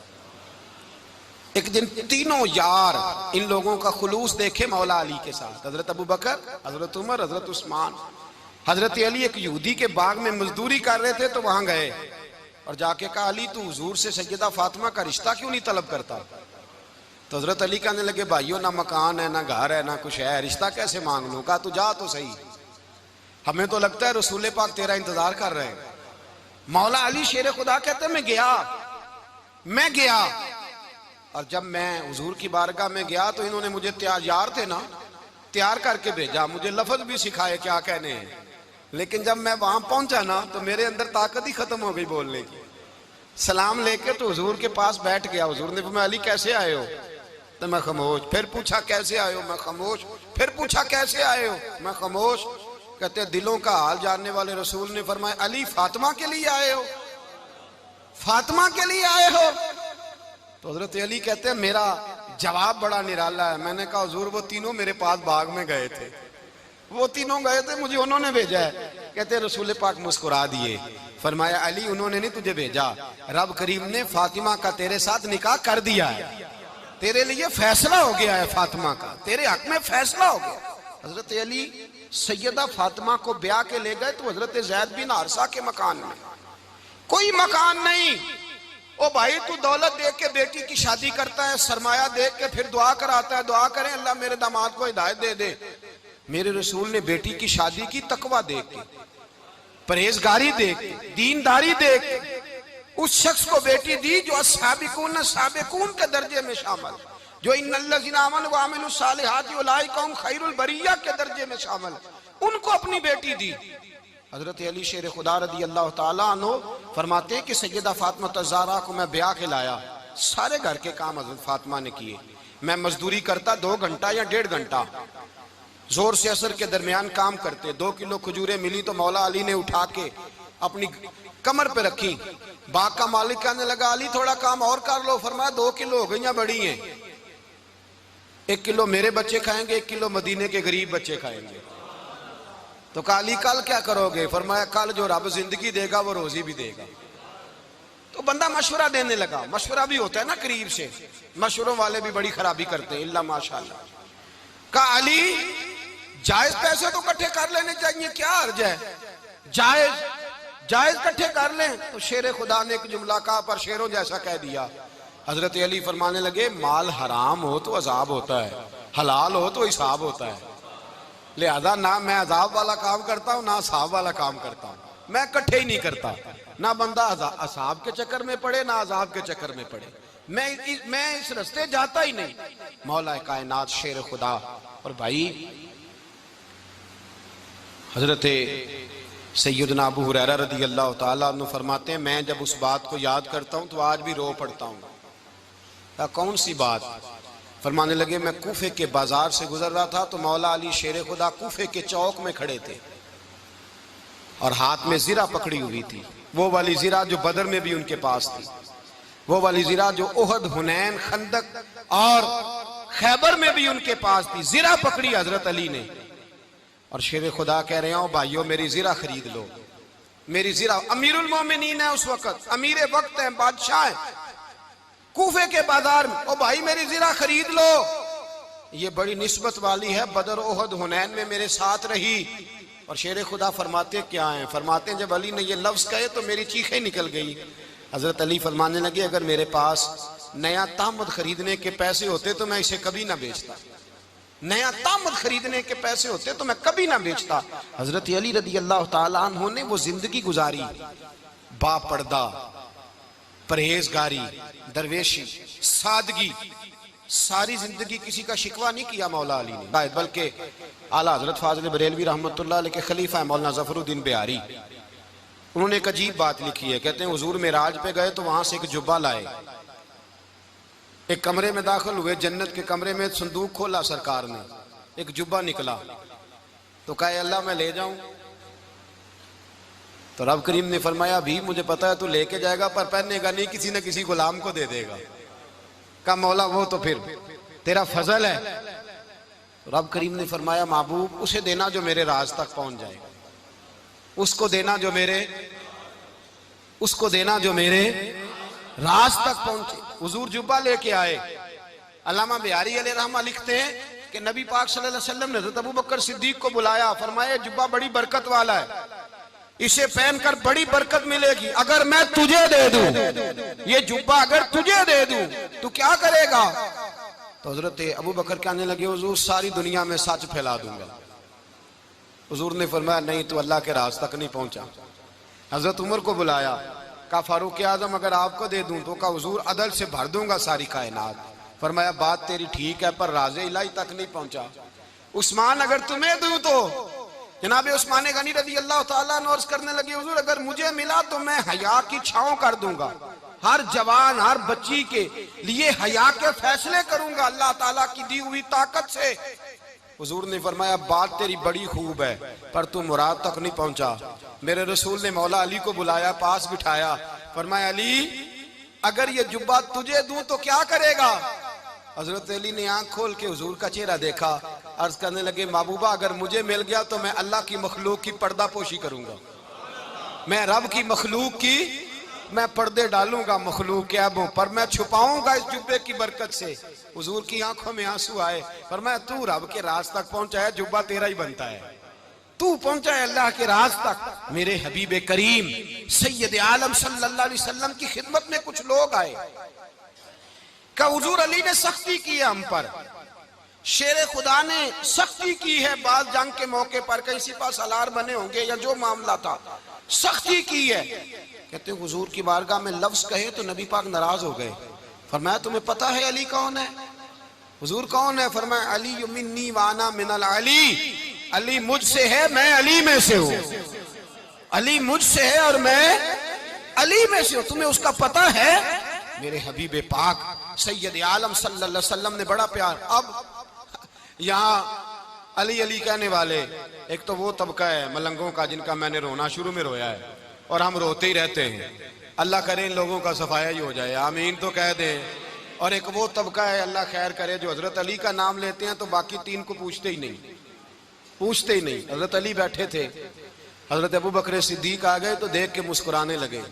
ایک دن تینوں یار ان لوگوں کا خلوص دیکھے مولا علی کے ساتھ، حضرت ابو بکر، حضرت عمر، حضرت عثمان. حضرت علی ایک یہودی کے باغ میں مزدوری کر رہے تھے تو وہاں گئے اور جا کے کہا علی تو حضور سے سیدہ فاطمہ کا رشتہ کیوں نہیں طلب کرتا؟ تو حضرت علی کہنے لگے بھائیو نہ مکان ہے نہ گھر ہے نہ کچھ ہے، رشتہ کیسے مانگ لوں؟ کہا تو جا تو صحیح، ہمیں تو لگتا ہے رسول پاک تیرا انتظار کر رہے ہیں. مولا علی شیر خدا کہتے ہیں میں گیا اور جب میں حضور کی بارگاہ میں گیا تو انہوں نے مجھے یار تھے نا تیار کر کے بھیجا، مجھے لفظ بھی سکھائے کیا کہنے ہیں، لیکن جب میں وہاں پہنچا نا تو میرے اندر طاقت ہی ختم ہو گئی بولنے کی. سلام لے کے تو حضور کے پاس بیٹھ گیا. حضور نے فرمایا علی کیسے آئے ہو؟ تو میں خاموش. پھر پوچھا کیسے آئے ہو؟ میں خاموش. پھر پوچھا کیسے آئے ہو؟ میں خاموش. کہتے دلوں کا حال جاننے والے رسول نے فرمایا علی فاطمہ کے لیے آئے ہو؟ فاطمہ کے لیے آئے ہو؟ تو حضرت علی کہتے ہیں میرا جواب بڑا نرالا ہے. میں نے کہا حضور وہ تینوں میرے پاس باغ میں گئے تھے، وہ تینوں گئے تھے، مجھے انہوں نے بھیجا ہے. کہتے ہیں رسول پاک مسکرا دیے، فرمایا علی انہوں نے نہیں تجھے بھیجا، رب کریم نے فاطمہ کا تیرے ساتھ نکاح کر دیا ہے، تیرے لیے فیصلہ ہو گیا ہے، فاطمہ کا تیرے حق میں فیصلہ ہو گیا. حضرت علی سیدہ فاطمہ کو بیاہ کے لے گئے تو حضرت زید بن حارثہ کے مکان میں کوئی مکان نہیں. او بھائی تو دولت دیکھ کے بیٹی کی شادی کرتا ہے، سرمایہ دیکھ کے پھر دعا کراتا ہے، دعا کریں اللہ میرے داماد کو ہدایت دے دے. میرے رسول نے بیٹی کی شادی کی تقوی دیکھ کے، پرہیزگاری دیکھ کے، دینداری دیکھ کے اس شخص کو بیٹی دی جو السابقون سابقون کے درجے میں شامل، جو ان الذین آمنوا وعملوا الصالحات اولئک هم خیر البریہ کے درجے میں شامل، ان کو اپنی بیٹی دی. حضرت علی شیر خدا رضی اللہ تعالیٰ عنہ فرماتے ہیں کہ سیدہ فاطمہ الزہرا کو میں بیاہ کے لایا، سارے گھر کے کام حضرت فاطمہ نے کیے. میں مزدوری کرتا 2 گھنٹہ یا 1.5 گھنٹہ، زور سے عصر کے درمیان کام کرتے. 2 کلو کھجوریں ملی تو مولا علی نے اٹھا کے اپنی کمر پہ رکھی. باغ کا مالک کہنے لگا علی تھوڑا کام اور کر لو. فرمایا 2 کلو ہو گئیاں بڑی ہیں، 1 کلو میرے بچے کھائیں گے، 1 کلو مدینے کے غریب بچے کھائیں گے. تو کہا علی کل کیا کرو گے؟ فرمایا کل جو رب زندگی دے گا وہ روزی بھی دے گا. تو بندہ مشورہ دینے لگا. مشورہ بھی ہوتا ہے نا قریب سے، مشوروں والے بھی بڑی خرابی کرتے ہیں اللہ ماشاءاللہ. کہا علی جائز پیسے تو کٹھے کر لینے چاہیے، کیا عرض ہے؟ جائز کٹھے کر لیں. تو شیر خدا نے ایک جملہ کہا پر شیروں جیسا کہہ دیا. حضرت علی فرمانے لگے مال حرام ہو تو عذاب ہوتا ہے، حلال ہو تو حساب ہوتا ہے، لہذا نہ میں عذاب والا کام کرتا ہوں نہ حساب والا کام کرتا ہوں، میں کٹھے ہی نہیں کرتا. نہ بندہ حساب کے چکر میں پڑے نہ عذاب کے چکر میں پڑے، میں اس رستے جاتا ہی نہیں. مولا کائنات شیر خدا. اور بھائی حضرت سیدنا ابو ہریرہ رضی اللہ تعالیٰ عنہ فرماتے ہیں میں جب اس بات کو یاد کرتا ہوں تو آج بھی رو پڑتا ہوں. کون سی بات؟ فرمانے لگے میں کوفے کے بازار سے گزر رہا تھا تو مولا علی شیر خدا کوفے کے چوک میں کھڑے تھے اور ہاتھ میں زرہ پکڑی ہوئی تھی، وہ والی زرہ جو بدر میں بھی ان کے پاس تھی، وہ والی زرہ جو احد، حنین، خندق اور خیبر میں بھی ان کے پاس تھی. زرہ پکڑی حضرت علی نے اور شیر خدا کہہ رہے ہیں بھائیو میری زرہ خرید لو. میری زرہ، امیر المومنین ہے اس وقت، امیر وقت ہے، بادشاہ ہے کوفے کے بازار میں. او بھائی میری زرہ خرید لو، یہ بڑی نسبت والی ہے، بدر، احد، حنین میں میرے ساتھ رہی. اور شیر خدا فرماتے کیا ہیں؟ فرماتے ہیں جب علی نے یہ لفظ کہے تو میری چیخیں نکل گئی. حضرت علی فرمانے لگے اگر میرے پاس نیا تامد خریدنے کے پیسے ہوتے تو میں اسے کبھی نہ بیچتا، نیا تامد خریدنے کے پیسے ہوتے تو میں کبھی نہ بیچتا. حضرت علی رضی اللہ تعالیٰ عنہ نے وہ زندگی گزاری، با پردہ، پرہیزگاری، درویشی، سادگی. ساری زندگی کسی کا شکوہ نہیں کیا مولا علی نے، بلکہ اعلیٰ حضرت فاضل بریلوی رحمۃ اللہ علیہ کے خلیفہ مولانا ظفر الدین بہاری، انہوں نے ایک عجیب بات لکھی ہے. کہتے ہیں حضور معراج پہ گئے تو وہاں سے ایک جبہ لائے، ایک کمرے میں داخل ہوئے، جنت کے کمرے میں صندوق کھولا سرکار نے، ایک جبہ نکلا تو کہا اے اللہ میں لے جاؤں؟ تو رب کریم نے فرمایا ابھی مجھے پتا ہے تو لے کے جائے گا پر پہننے گا نہیں، کسی نہ کسی غلام کو دے دے گا. کہا مولا وہ تو پھر تیرا فضل ہے. رب کریم نے فرمایا محبوب اسے دینا جو میرے راز تک پہنچ جائے، اس کو دینا جو میرے راز تک پہنچے. حضور جبہ لے کے آئے. علامہ بہاری علیہ رحمہ لکھتے ہیں کہ نبی پاک صلی اللہ علیہ وسلم نے حضرت ابوبکر صدیق کو بلایا، فرمایا جبہ بڑی برکت والا ہے، اسے پہن کر بڑی برکت ملے گی، اگر میں تجھے دے دوں، یہ جبہ اگر تجھے دے دوں تو کیا کرے گا؟ تو حضرت ابوبکر کہنے لگے حضور ساری دنیا میں سچ پھیلا دوں گا. حضور نے فرمایا نہیں تو اللہ کے راز تک نہیں پہنچا. حضرت عمر کو بلایا، کہا فاروق اعظم اگر آپ کو دے دوں تو کہا حضور عدل سے بھر دوں گا ساری کائنات. فرمایا بات تیری ٹھیک ہے پر راز الہی تک نہیں پہنچا. عثمان اگر تمہیں دوں تو جناب عثمان غنی رضی اللہ تعالیٰ عنہ عرض کرنے لگے حضور اگر مجھے ملا تو میں حیا کی چھاؤں کر دوں گا، ہر جوان ہر بچی کے لیے حیا کے فیصلے کروں گا اللہ تعالیٰ کی دی ہوئی طاقت سے. حضور نے فرمایا بات تیری بڑی خوب ہے پر تو مراد تک نہیں پہنچا. میرے رسول نے مولا علی کو بلایا، پاس بٹھایا، فرمایا علی اگر یہ جبہ تجھے دوں تو کیا کرے گا؟ حضرت علی نے آنکھ کھول کے حضور کا چہرہ دیکھا، عرض کرنے لگے محبوبہ اگر مجھے مل گیا تو میں اللہ کی مخلوق کی پردہ پوشی کروں گا، میں رب کی مخلوق کی میں پردے ڈالوں گا مخلوق کے عیبوں پر، میں چھپاؤں گا اس جبے کی برکت سے. حضور کی آنکھوں میں آنسو آئے، فرمایا تو رب کے راز تک پہنچا ہے، جبہ تیرا ہی بنتا ہے، تو پہنچا ہے اللہ کے راز تک. میرے حبیب کریم سید عالم صلی اللہ علیہ وسلم کی خدمت میں کچھ لوگ آئے کہ حضور علی نے سختی کی ہے ہم پر، شیر خدا نے سختی کی ہے، بعض جنگ کے موقع پر کہیں سپاہ سالار بنے ہوں گے یا جو معاملہ تھا سختی کی ہے. کہتے ہیں حضور کی بارگاہ میں لفظ کہے تو نبی پاک ناراض ہو گئے. فرمایا تمہیں پتا ہے علی کون ہے؟ حضور کون ہے؟ فرمایا علی منی وانا من العلی، علی مجھ سے ہے میں علی میں سے ہوں، علی مجھ سے ہے اور میں علی میں سے ہوں، تمہیں اس کا پتہ ہے؟ میرے حبیب پاک سید عالم صلی اللہ علیہ وسلم نے بڑا پیار. اب یہاں علی علی کہنے والے ایک تو وہ طبقہ ہے ملنگوں کا جن کا میں نے رونا شروع میں رویا ہے اور ہم روتے ہی رہتے ہیں، اللہ کرے ان لوگوں کا صفایا ہی ہو جائے، آمین تو کہہ دیں. اور ایک وہ طبقہ ہے اللہ خیر کرے جو حضرت علی کا نام لیتے ہیں تو باقی تین کو پوچھتے ہی نہیں. حضرت علی بیٹھے تھے، حضرت ابوبکر صدیق آ گئے تو دیکھ کے مسکرانے لگے.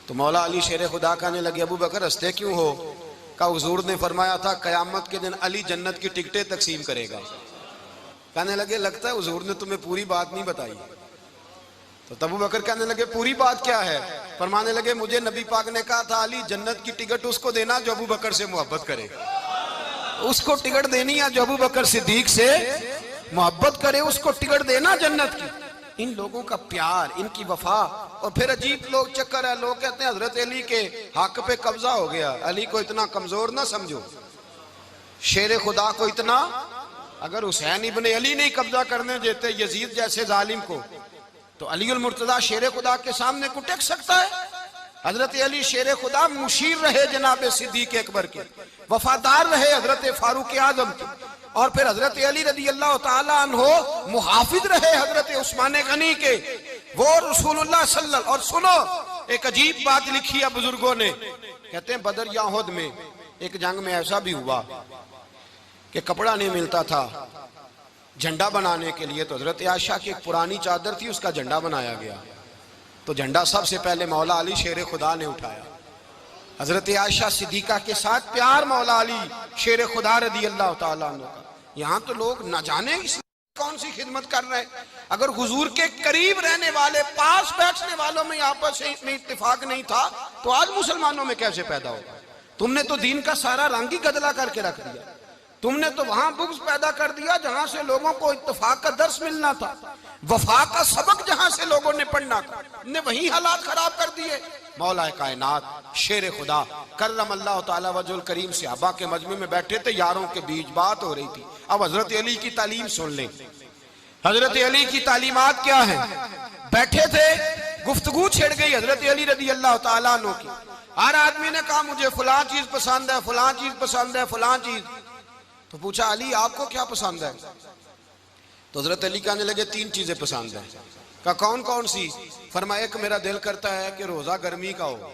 تو مولا علی شیر خدا کہنے لگے ابوبکر ہنستے کیوں ہو؟ کہا حضور نے فرمایا تھا قیامت کے دن علی جنت کی ٹکٹیں تقسیم کرے گا. کہنے لگے لگتا ہے حضور نے تمہیں پوری بات نہیں بتائی. تو ابوبکر کہنے لگے پوری بات کیا ہے؟ فرمانے لگے مجھے نبی پاک نے کہا تھا علی جنت کی ٹکٹ اس کو دینا جو ابوبکر سے محبت کرے، اس کو ٹکٹ دینی ہے جو ابوبکر صدیق سے محبت کرے، اس کو ٹکٹ دینا جنت کی. ان لوگوں کا پیار، ان کی وفا. اور پھر عجیب لوگ چکر ہے، لوگ کہتے ہیں حضرت علی کے حق پہ قبضہ ہو گیا. علی کو اتنا کمزور نہ سمجھو، شیر خدا کو اتنا، اگر حسین ابن علی نہیں قبضہ کرنے دیتے یزید جیسے ظالم کو تو علی المرتضیٰ شیر خدا کے سامنے کو ٹک سکتا ہے؟ حضرت علی شیر خدا مشیر رہے جناب صدیق اکبر کے، وفادار رہے حضرت فاروق اعظم کے، اور پھر حضرت علی رضی اللہ تعالیٰ عنہ محافظ رہے حضرت عثمان غنی کے، وہ رسول اللہ صلی اللہ. اور سنو ایک عجیب بات لکھی ہے بزرگوں نے، کہتے ہیں بدر یا احد میں ایک جنگ میں ایسا بھی ہوا کہ کپڑا نہیں ملتا تھا جھنڈا بنانے کے لیے، تو حضرت عائشہ کی ایک پرانی چادر تھی، اس کا جھنڈا بنایا گیا. تو جھنڈا سب سے پہلے مولا علی شیر خدا نے اٹھایا. حضرت عائشہ صدیقہ کے ساتھ پیار مولا علی شیر خدا رضی اللہ تعالیٰ عنہ کا. یہاں تو لوگ نہ جانے اس کون سی خدمت کر رہے ہیں. اگر حضور کے قریب رہنے والے پاس بیٹھنے والوں میں آپس میں اتفاق نہیں تھا تو آج مسلمانوں میں کیسے پیدا ہوگا؟ تم نے تو دین کا سارا رنگ ہی گدلا کر کے رکھ دیا. تم نے تو وہاں بغض پیدا کر دیا جہاں سے لوگوں کو اتفاق کا درس ملنا تھا، وفا کا سبق جہاں سے لوگوں نے پڑھنا تھا، نے وہی حالات خراب کر دیے. مولا کائنات شیر خدا کرم اللہ تعالی وجہ الکریم صحابہ کے مجمع میں بیٹھے تھے، یاروں کے بیچ بات ہو رہی تھی۔ اب حضرت علی کی تعلیم سن لیں، حضرت علی کی تعلیمات کیا ہیں۔ بیٹھے تھے، گفتگو چھڑ گئی حضرت علی رضی اللہ تعالیٰ عنہ کی۔ ہر آدمی نے کہا مجھے فلاں چیز پسند ہے، فلاں چیز پسند ہے، فلاں چیز۔ تو پوچھا علی آپ کو کیا پسند ہے؟ تو حضرت علی کہنے لگے 3 چیزیں پسند ہیں۔ کہا کون کون سی؟ فرمایا ایک میرا دل کرتا ہے کہ روزہ گرمی کا ہو۔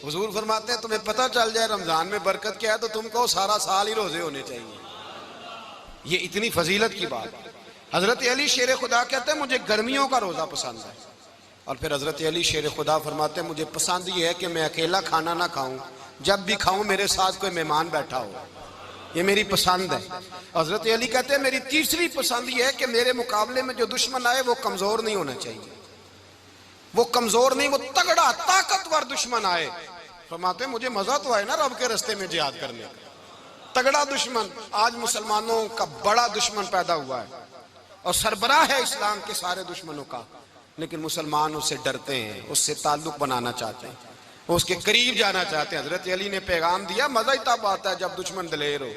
حضور فرماتے ہیں تمہیں پتہ چل جائے رمضان میں برکت کیا ہے تو تم کو سارا سال ہی روزے ہونے چاہیے۔ یہ اتنی فضیلت کی بات۔ حضرت علی شیر خدا کہتے ہیں مجھے گرمیوں کا روزہ پسند ہے۔ اور پھر حضرت علی شیر خدا فرماتے ہیں مجھے پسند یہ ہے کہ میں اکیلا کھانا نہ کھاؤں، جب بھی کھاؤں میرے ساتھ کوئی مہمان بیٹھا ہو، یہ میری پسند ہے۔ حضرت علی کہتے ہیں میری تیسری پسند یہ ہے کہ میرے مقابلے میں جو دشمن آئے وہ کمزور نہیں ہونا چاہیے، وہ کمزور نہیں، وہ تگڑا طاقتور دشمن آئے۔ فرماتے ہیں مجھے مزہ تو آئے نا رب کے رستے میں جہاد کرنے کا۔ تگڑا دشمن، آج مسلمانوں کا بڑا دشمن پیدا ہوا ہے اور سربراہ ہے اسلام کے سارے دشمنوں کا، لیکن مسلمان اس سے ڈرتے ہیں، اس سے تعلق بنانا چاہتے ہیں، وہ اس کے قریب جانا چاہتے ہیں۔ حضرت علی نے پیغام دیا مزہ ہی تب آتا ہے جب دشمن دلیر ہو،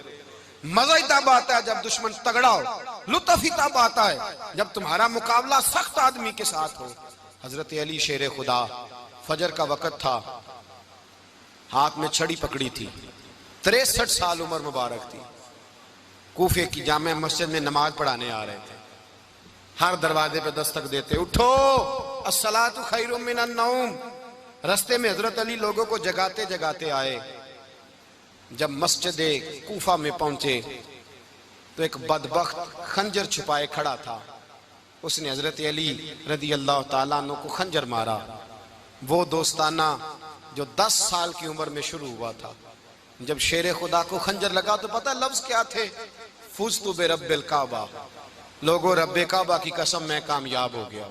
مزہ ہی تب آتا ہے جب دشمن تگڑا ہو، لطف ہی تب آتا ہے جب تمہارا مقابلہ سخت آدمی کے ساتھ ہو۔ حضرت علی شیر خدا، فجر کا وقت تھا، ہاتھ میں چھڑی پکڑی تھی، 63 سال عمر مبارک تھی، کوفے کی جامع مسجد میں نماز پڑھانے آ رہے تھے۔ ہر دروازے پہ دستک دیتے اٹھو الصلاۃ خیر من النوم۔ رستے میں حضرت علی لوگوں کو جگاتے جگاتے آئے۔ جب مسجد کوفہ میں پہنچے تو ایک بدبخت خنجر چھپائے کھڑا تھا، اس نے حضرت علی رضی اللہ تعالیٰ عنہ کو خنجر مارا۔ وہ دوستانہ جو 10 سال کی عمر میں شروع ہوا تھا، جب شیر خدا کو خنجر لگا تو پتہ لفظ کیا تھے؟ فزت برب الکعبہ، لوگوں رب کعبہ کی قسم میں کامیاب ہو گیا،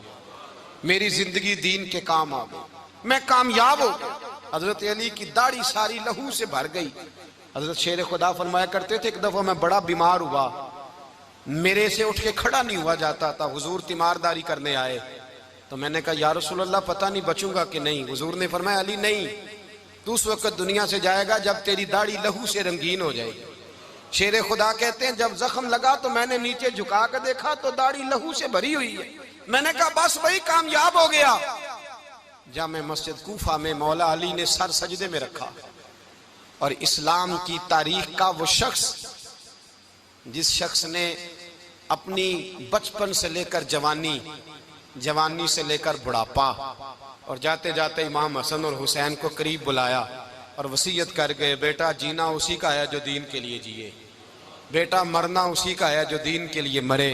میری زندگی دین کے کام آ گئی، میں کامیاب ہو گیا۔ حضرت علی کی داڑھی ساری لہو سے بھر گئی۔ حضرت شیر خدا فرمایا کرتے تھے ایک دفعہ میں بڑا بیمار ہوا، میرے سے اٹھ کے کھڑا نہیں ہوا جاتا تھا، حضور تیمارداری کرنے آئے تو میں نے کہا یا رسول اللہ پتہ نہیں بچوں گا کہ نہیں۔ حضور نے فرمایا علی نہیں، تو اس وقت دنیا سے جائے گا جب تیری داڑھی لہو سے رنگین ہو جائے گی۔ شیر خدا کہتے ہیں جب زخم لگا تو میں نے نیچے جھکا کر دیکھا تو داڑھی لہو سے بھری ہوئی ہے، میں نے کہا بس وہی کامیاب ہو گیا۔ جامع مسجد کوفہ میں مولا علی نے سر سجدے میں رکھا، اور اسلام کی تاریخ کا وہ شخص جس شخص نے اپنی بچپن سے لے کر جوانی، جوانی سے لے کر بڑھاپا، اور جاتے جاتے امام حسن اور حسین کو قریب بلایا اور وصیت کر گئے بیٹا جینا اسی کا ہے جو دین کے لیے جیے، بیٹا مرنا اسی کا ہے جو دین کے لیے مرے،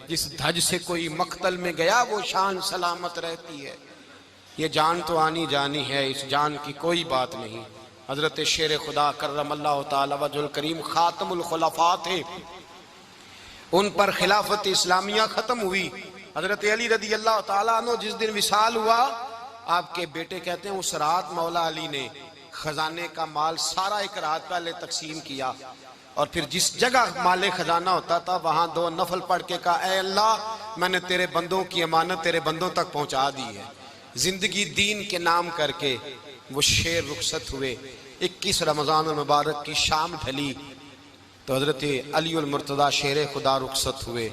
جس دھج سے کوئی مقتل میں گیا وہ شان سلامت رہتی ہے، یہ جان تو آنی جانی ہے، اس جان کی کوئی بات نہیں۔ حضرت شیر خدا کرم اللہ تعالی وجہ الکریم خاتم الخلفاء تھے، ان پر خلافت اسلامیہ ختم ہوئی۔ حضرت علی رضی اللہ تعالیٰ عنہ جس دن وصال ہوا، آپ کے بیٹے کہتے ہیں اس رات مولا علی نے خزانے کا مال سارا ایک رات پہلے تقسیم کیا، اور پھر جس جگہ مال خزانہ ہوتا تھا وہاں 2 نفل پڑھ کے کہا اے اللہ میں نے تیرے بندوں کی امانت تیرے بندوں تک پہنچا دی ہے۔ زندگی دین کے نام کر کے وہ شیر رخصت ہوئے۔ 21 رمضان المبارک کی شام ڈھلی تو حضرت علی المرتضی شیر خدا رخصت ہوئے۔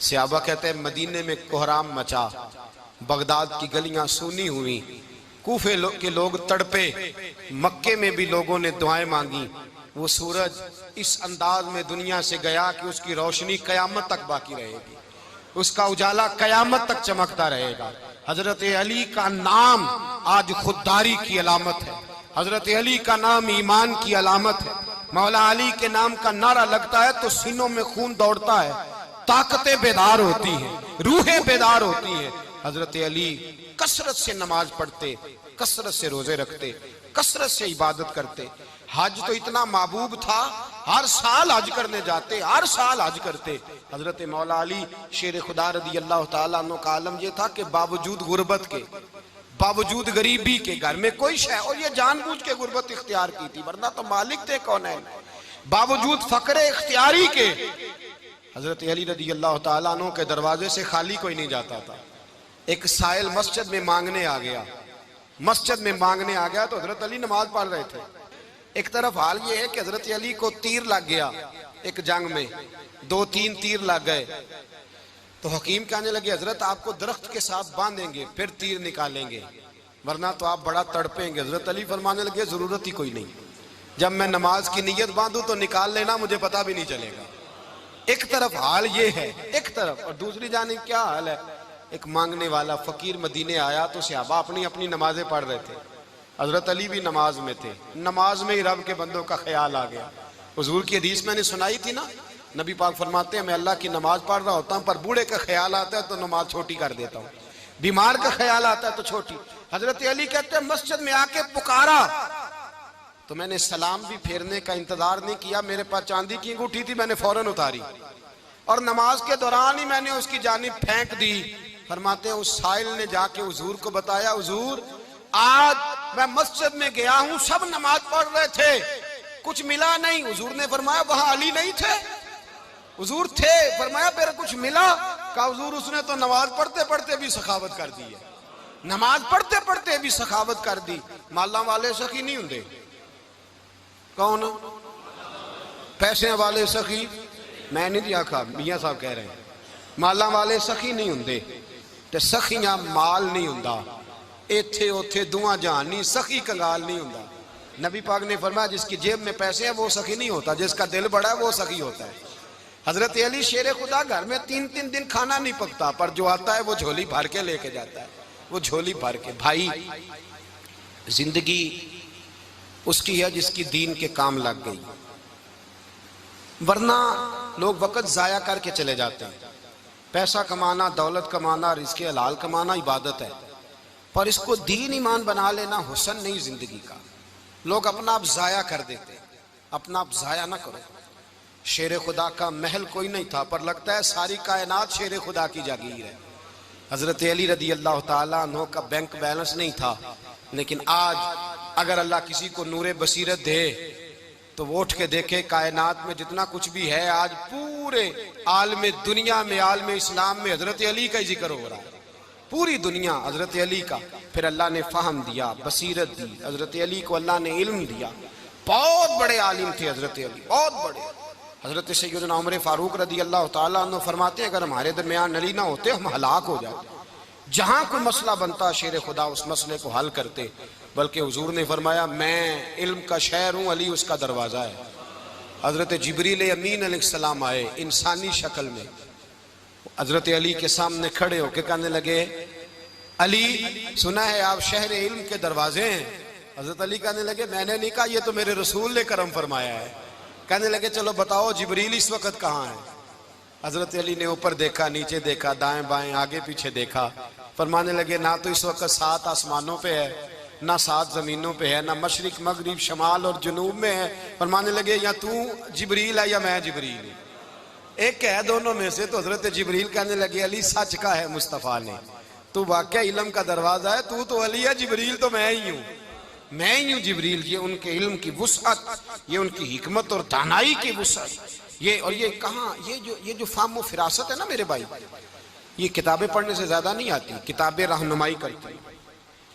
صحابہ کہتے ہیں مدینے میں کوہرام مچا، بغداد کی گلیاں سونی ہوئی، کوفے کے لوگ تڑپے، مکے میں بھی لوگوں نے دعائیں مانگی۔ وہ سورج اس انداز میں دنیا سے گیا کہ اس کی روشنی قیامت تک باقی رہے گی، اس کا اجالا قیامت تک چمکتا رہے گا۔ حضرت علی کا نام آج خودداری کی علامت ہے، حضرت علی کا نام ایمان کی علامت ہے۔ مولا علی کے نام کا نعرہ لگتا ہے تو سینوں میں خون دوڑتا ہے، طاقتیں بیدار ہوتی ہیں، روحیں بیدار ہوتی ہیں۔ حضرت علی کثرت سے نماز پڑھتے، کثرت سے روزے رکھتے، کثرت سے عبادت کرتے۔ حج تو اتنا محبوب تھا، ہر سال حج کرنے جاتے، ہر سال حج کرتے۔ حضرت مولا علی شیر خدا رضی اللہ تعالیٰ عنہ کا عالم یہ تھا کہ باوجود غربت کے، باوجود غریبی کے، گھر میں کوئی شے، اور یہ جان بوجھ کے غربت اختیار کی تھی ورنہ تو مالک تھے کونین، باوجود فقر اختیاری کے حضرت علی رضی اللہ تعالیٰ عنہ کے دروازے سے خالی کوئی نہیں جاتا تھا۔ ایک سائل مسجد میں مانگنے آ گیا، مسجد میں مانگنے آ گیا تو حضرت علی نماز پڑھ رہے تھے. ایک طرف حال یہ ہے کہ حضرت علی کو تیر لگ گیا ایک جنگ میں, 2-3 تیر لگ گئے. تو حکیم کہنے لگے حضرت آپ کو درخت کے ساتھ باندھیں گے پھر تیر نکالیں گے ورنہ تو آپ بڑا تڑپیں گے. حضرت علی فرمانے لگے ضرورت ہی کوئی نہیں, جب میں نماز کی نیت باندھوں تو نکال لینا, مجھے پتہ بھی نہیں چلے گا. ایک طرف حال یہ ہے, ایک طرف, اور دوسری جانب کیا حال ہے. ایک مانگنے والا فقیر مدینے آیا تو صحابہ اپنی اپنی نمازیں پڑھ رہے تھے, حضرت علی بھی نماز میں تھے. نماز میں ہی رب کے بندوں کا خیال آ گیا. حضور کی حدیث میں نے سنائی تھی نا, نبی پاک فرماتے ہیں میں اللہ کی نماز پڑھ رہا ہوتا ہوں پر بوڑھے کا خیال آتا ہے تو نماز چھوٹی کر دیتا ہوں, بیمار کا خیال آتا ہے تو چھوٹی. حضرت علی کہتے ہیں مسجد میں آ کے پکارا تو میں نے سلام بھی پھیرنے کا انتظار نہیں کیا, میرے پاس چاندی کی انگوٹھی تھی, میں نے فوراً اتاری اور نماز کے دوران ہی میں نے اس کی جانب پھینک دی. فرماتے ہیں اس سائل نے جا کے حضور کو بتایا, حضور آج میں مسجد میں گیا ہوں, سب نماز پڑھ رہے تھے, کچھ ملا نہیں. حضور نے فرمایا وہاں علی نہیں تھے؟ حضور تھے. فرمایا پھر کچھ ملا؟ کہا حضور اس نے تو نماز پڑھتے پڑھتے بھی سخاوت کر دی ہے, نماز پڑھتے پڑھتے بھی سخاوت کر دی. مالاں والے سخی نہیں ہوندے, کون پیسے والے سخی, میں نہیں دیا کہا, میاں صاحب کہہ رہے ہیں مالاں والے سخی نہیں ہوندے تے سخیاں مال نہیں ہوندا, ایتھے اوتھے دعاں جہان نہیں, سخی کنگال نہیں ہوندا. نبی پاک نے فرمایا جس کی جیب میں پیسے ہیں وہ سخی نہیں ہوتا, جس کا دل بڑا ہے وہ سخی ہوتا ہے. حضرت علی شیر خدا گھر میں 3 دن کھانا نہیں پکتا پر جو آتا ہے وہ جھولی بھر کے لے کے جاتا ہے, وہ جھولی بھر کے. بھائی زندگی اس کی ہے جس کی دین کے کام لگ گئی, ورنہ لوگ وقت ضائع کر کے چلے جاتے ہیں. پیسہ کمانا, دولت کمانا, رزق حلال کمانا عبادت ہے, پر اس کو دین ایمان بنا لینا حسن نہیں زندگی کا. لوگ اپنا آپ ضائع کر دیتے, اپنا آپ ضائع نہ کرو. شیر خدا کا محل کوئی نہیں تھا پر لگتا ہے ساری کائنات شیر خدا کی جاگیر ہے. حضرت علی رضی اللہ تعالیٰ عنہ کا بینک بیلنس نہیں تھا, لیکن آج اگر اللہ کسی کو نور بصیرت دے تو وہ اٹھ کے دیکھے کائنات میں جتنا کچھ بھی ہے آج پورے عالم دنیا میں, عالم اسلام میں حضرت علی کا ہی ذکر ہو رہا ہے. پوری دنیا حضرت علی کا. پھر اللہ نے فہم دیا, بصیرت دی, حضرت علی کو اللہ نے علم دیا. بہت بڑے عالم تھے حضرت علی, بہت بڑے. حضرت سیدنا عمر فاروق رضی اللہ تعالیٰ عنہ فرماتے ہیں اگر ہمارے درمیان علی نہ ہوتے ہم ہلاک ہو جاتے. جہاں کوئی مسئلہ بنتا شیر خدا اس مسئلے کو حل کرتے, بلکہ حضور نے فرمایا میں علم کا شہر ہوں, علی اس کا دروازہ ہے. حضرت جبریل امین علیہ السلام آئے انسانی شکل میں, حضرت علی کے سامنے کھڑے ہو کے کہنے لگے علی سنا ہے آپ شہر علم کے دروازے ہیں. حضرت علی کہنے لگے میں نے نہیں کہا, یہ تو میرے رسول نے کرم فرمایا ہے. کہنے لگے چلو بتاؤ جبریل اس وقت کہاں ہے؟ حضرت علی نے اوپر دیکھا, نیچے دیکھا, دائیں بائیں, آگے پیچھے دیکھا. فرمانے لگے نہ تو اس وقت 7 آسمانوں پہ ہے, نہ 7 زمینوں پہ ہے, نہ مشرق مغرب شمال اور جنوب میں ہے. فرمانے لگے یا تو جبریل ہے یا میں جبریل ہوں, ایک ہے دونوں میں سے. تو حضرت جبریل کہنے لگے علی سچ کا ہے مصطفیٰ نے, تو واقعہ علم کا دروازہ ہے, تو علی ہے, جبریل تو میں ہی ہوں, میں ہی ہوں جبریل. یہ ان کے علم کی وسعت, یہ ان کی حکمت اور دانائی کی وسعت. یہ اور یہ کہاں, یہ جو فہم و فراست ہے نا میرے بھائی, یہ کتابیں پڑھنے سے زیادہ نہیں آتی, کتابیں رہنمائی کرتی ہیں.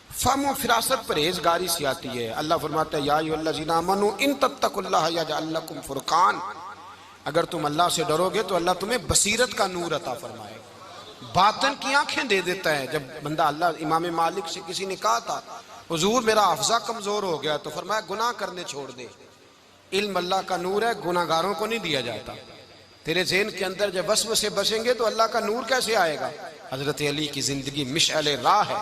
فہم و فراست پرہیزگاری سے آتی ہے. اللہ فرماتا ہے یا ایھا الذین آمنوا ان تتقوا اللہ یجعل لکم فرقان, اگر تم اللہ سے ڈرو گے تو اللہ تمہیں بصیرت کا نور عطا فرمائے گا, باطن کی آنکھیں دے دیتا ہے. جب بندہ اللہ, امام مالک سے کسی نے کہا تھا حضور میرا حافظہ کمزور ہو گیا, تو فرمایا گناہ کرنے چھوڑ دے, علم اللہ کا نور ہے, گناہ گاروں کو نہیں دیا جاتا. تیرے ذہن کے اندر جب وسوسے بسیں گے تو اللہ کا نور کیسے آئے گا؟ حضرت علی کی زندگی مشعل راہ ہے,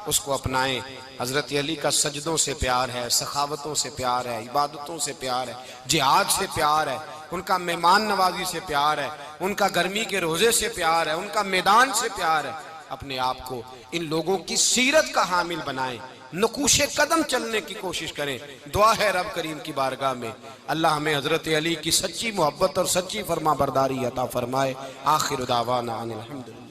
اس کو اپنائیں. حضرت علی کا سجدوں سے پیار ہے, سخاوتوں سے پیار ہے, عبادتوں سے پیار ہے, جہاد سے پیار ہے, ان کا مہمان نوازی سے پیار ہے, ان کا گرمی کے روزے سے پیار ہے, ان کا میدان سے پیار ہے. اپنے آپ کو ان لوگوں کی سیرت کا حامل بنائیں, نقوش قدم چلنے کی کوشش کریں. دعا ہے رب کریم کی بارگاہ میں اللہ ہمیں حضرت علی کی سچی محبت اور سچی فرما برداری عطا فرمائے. آخر دعوانا ان الحمدللہ.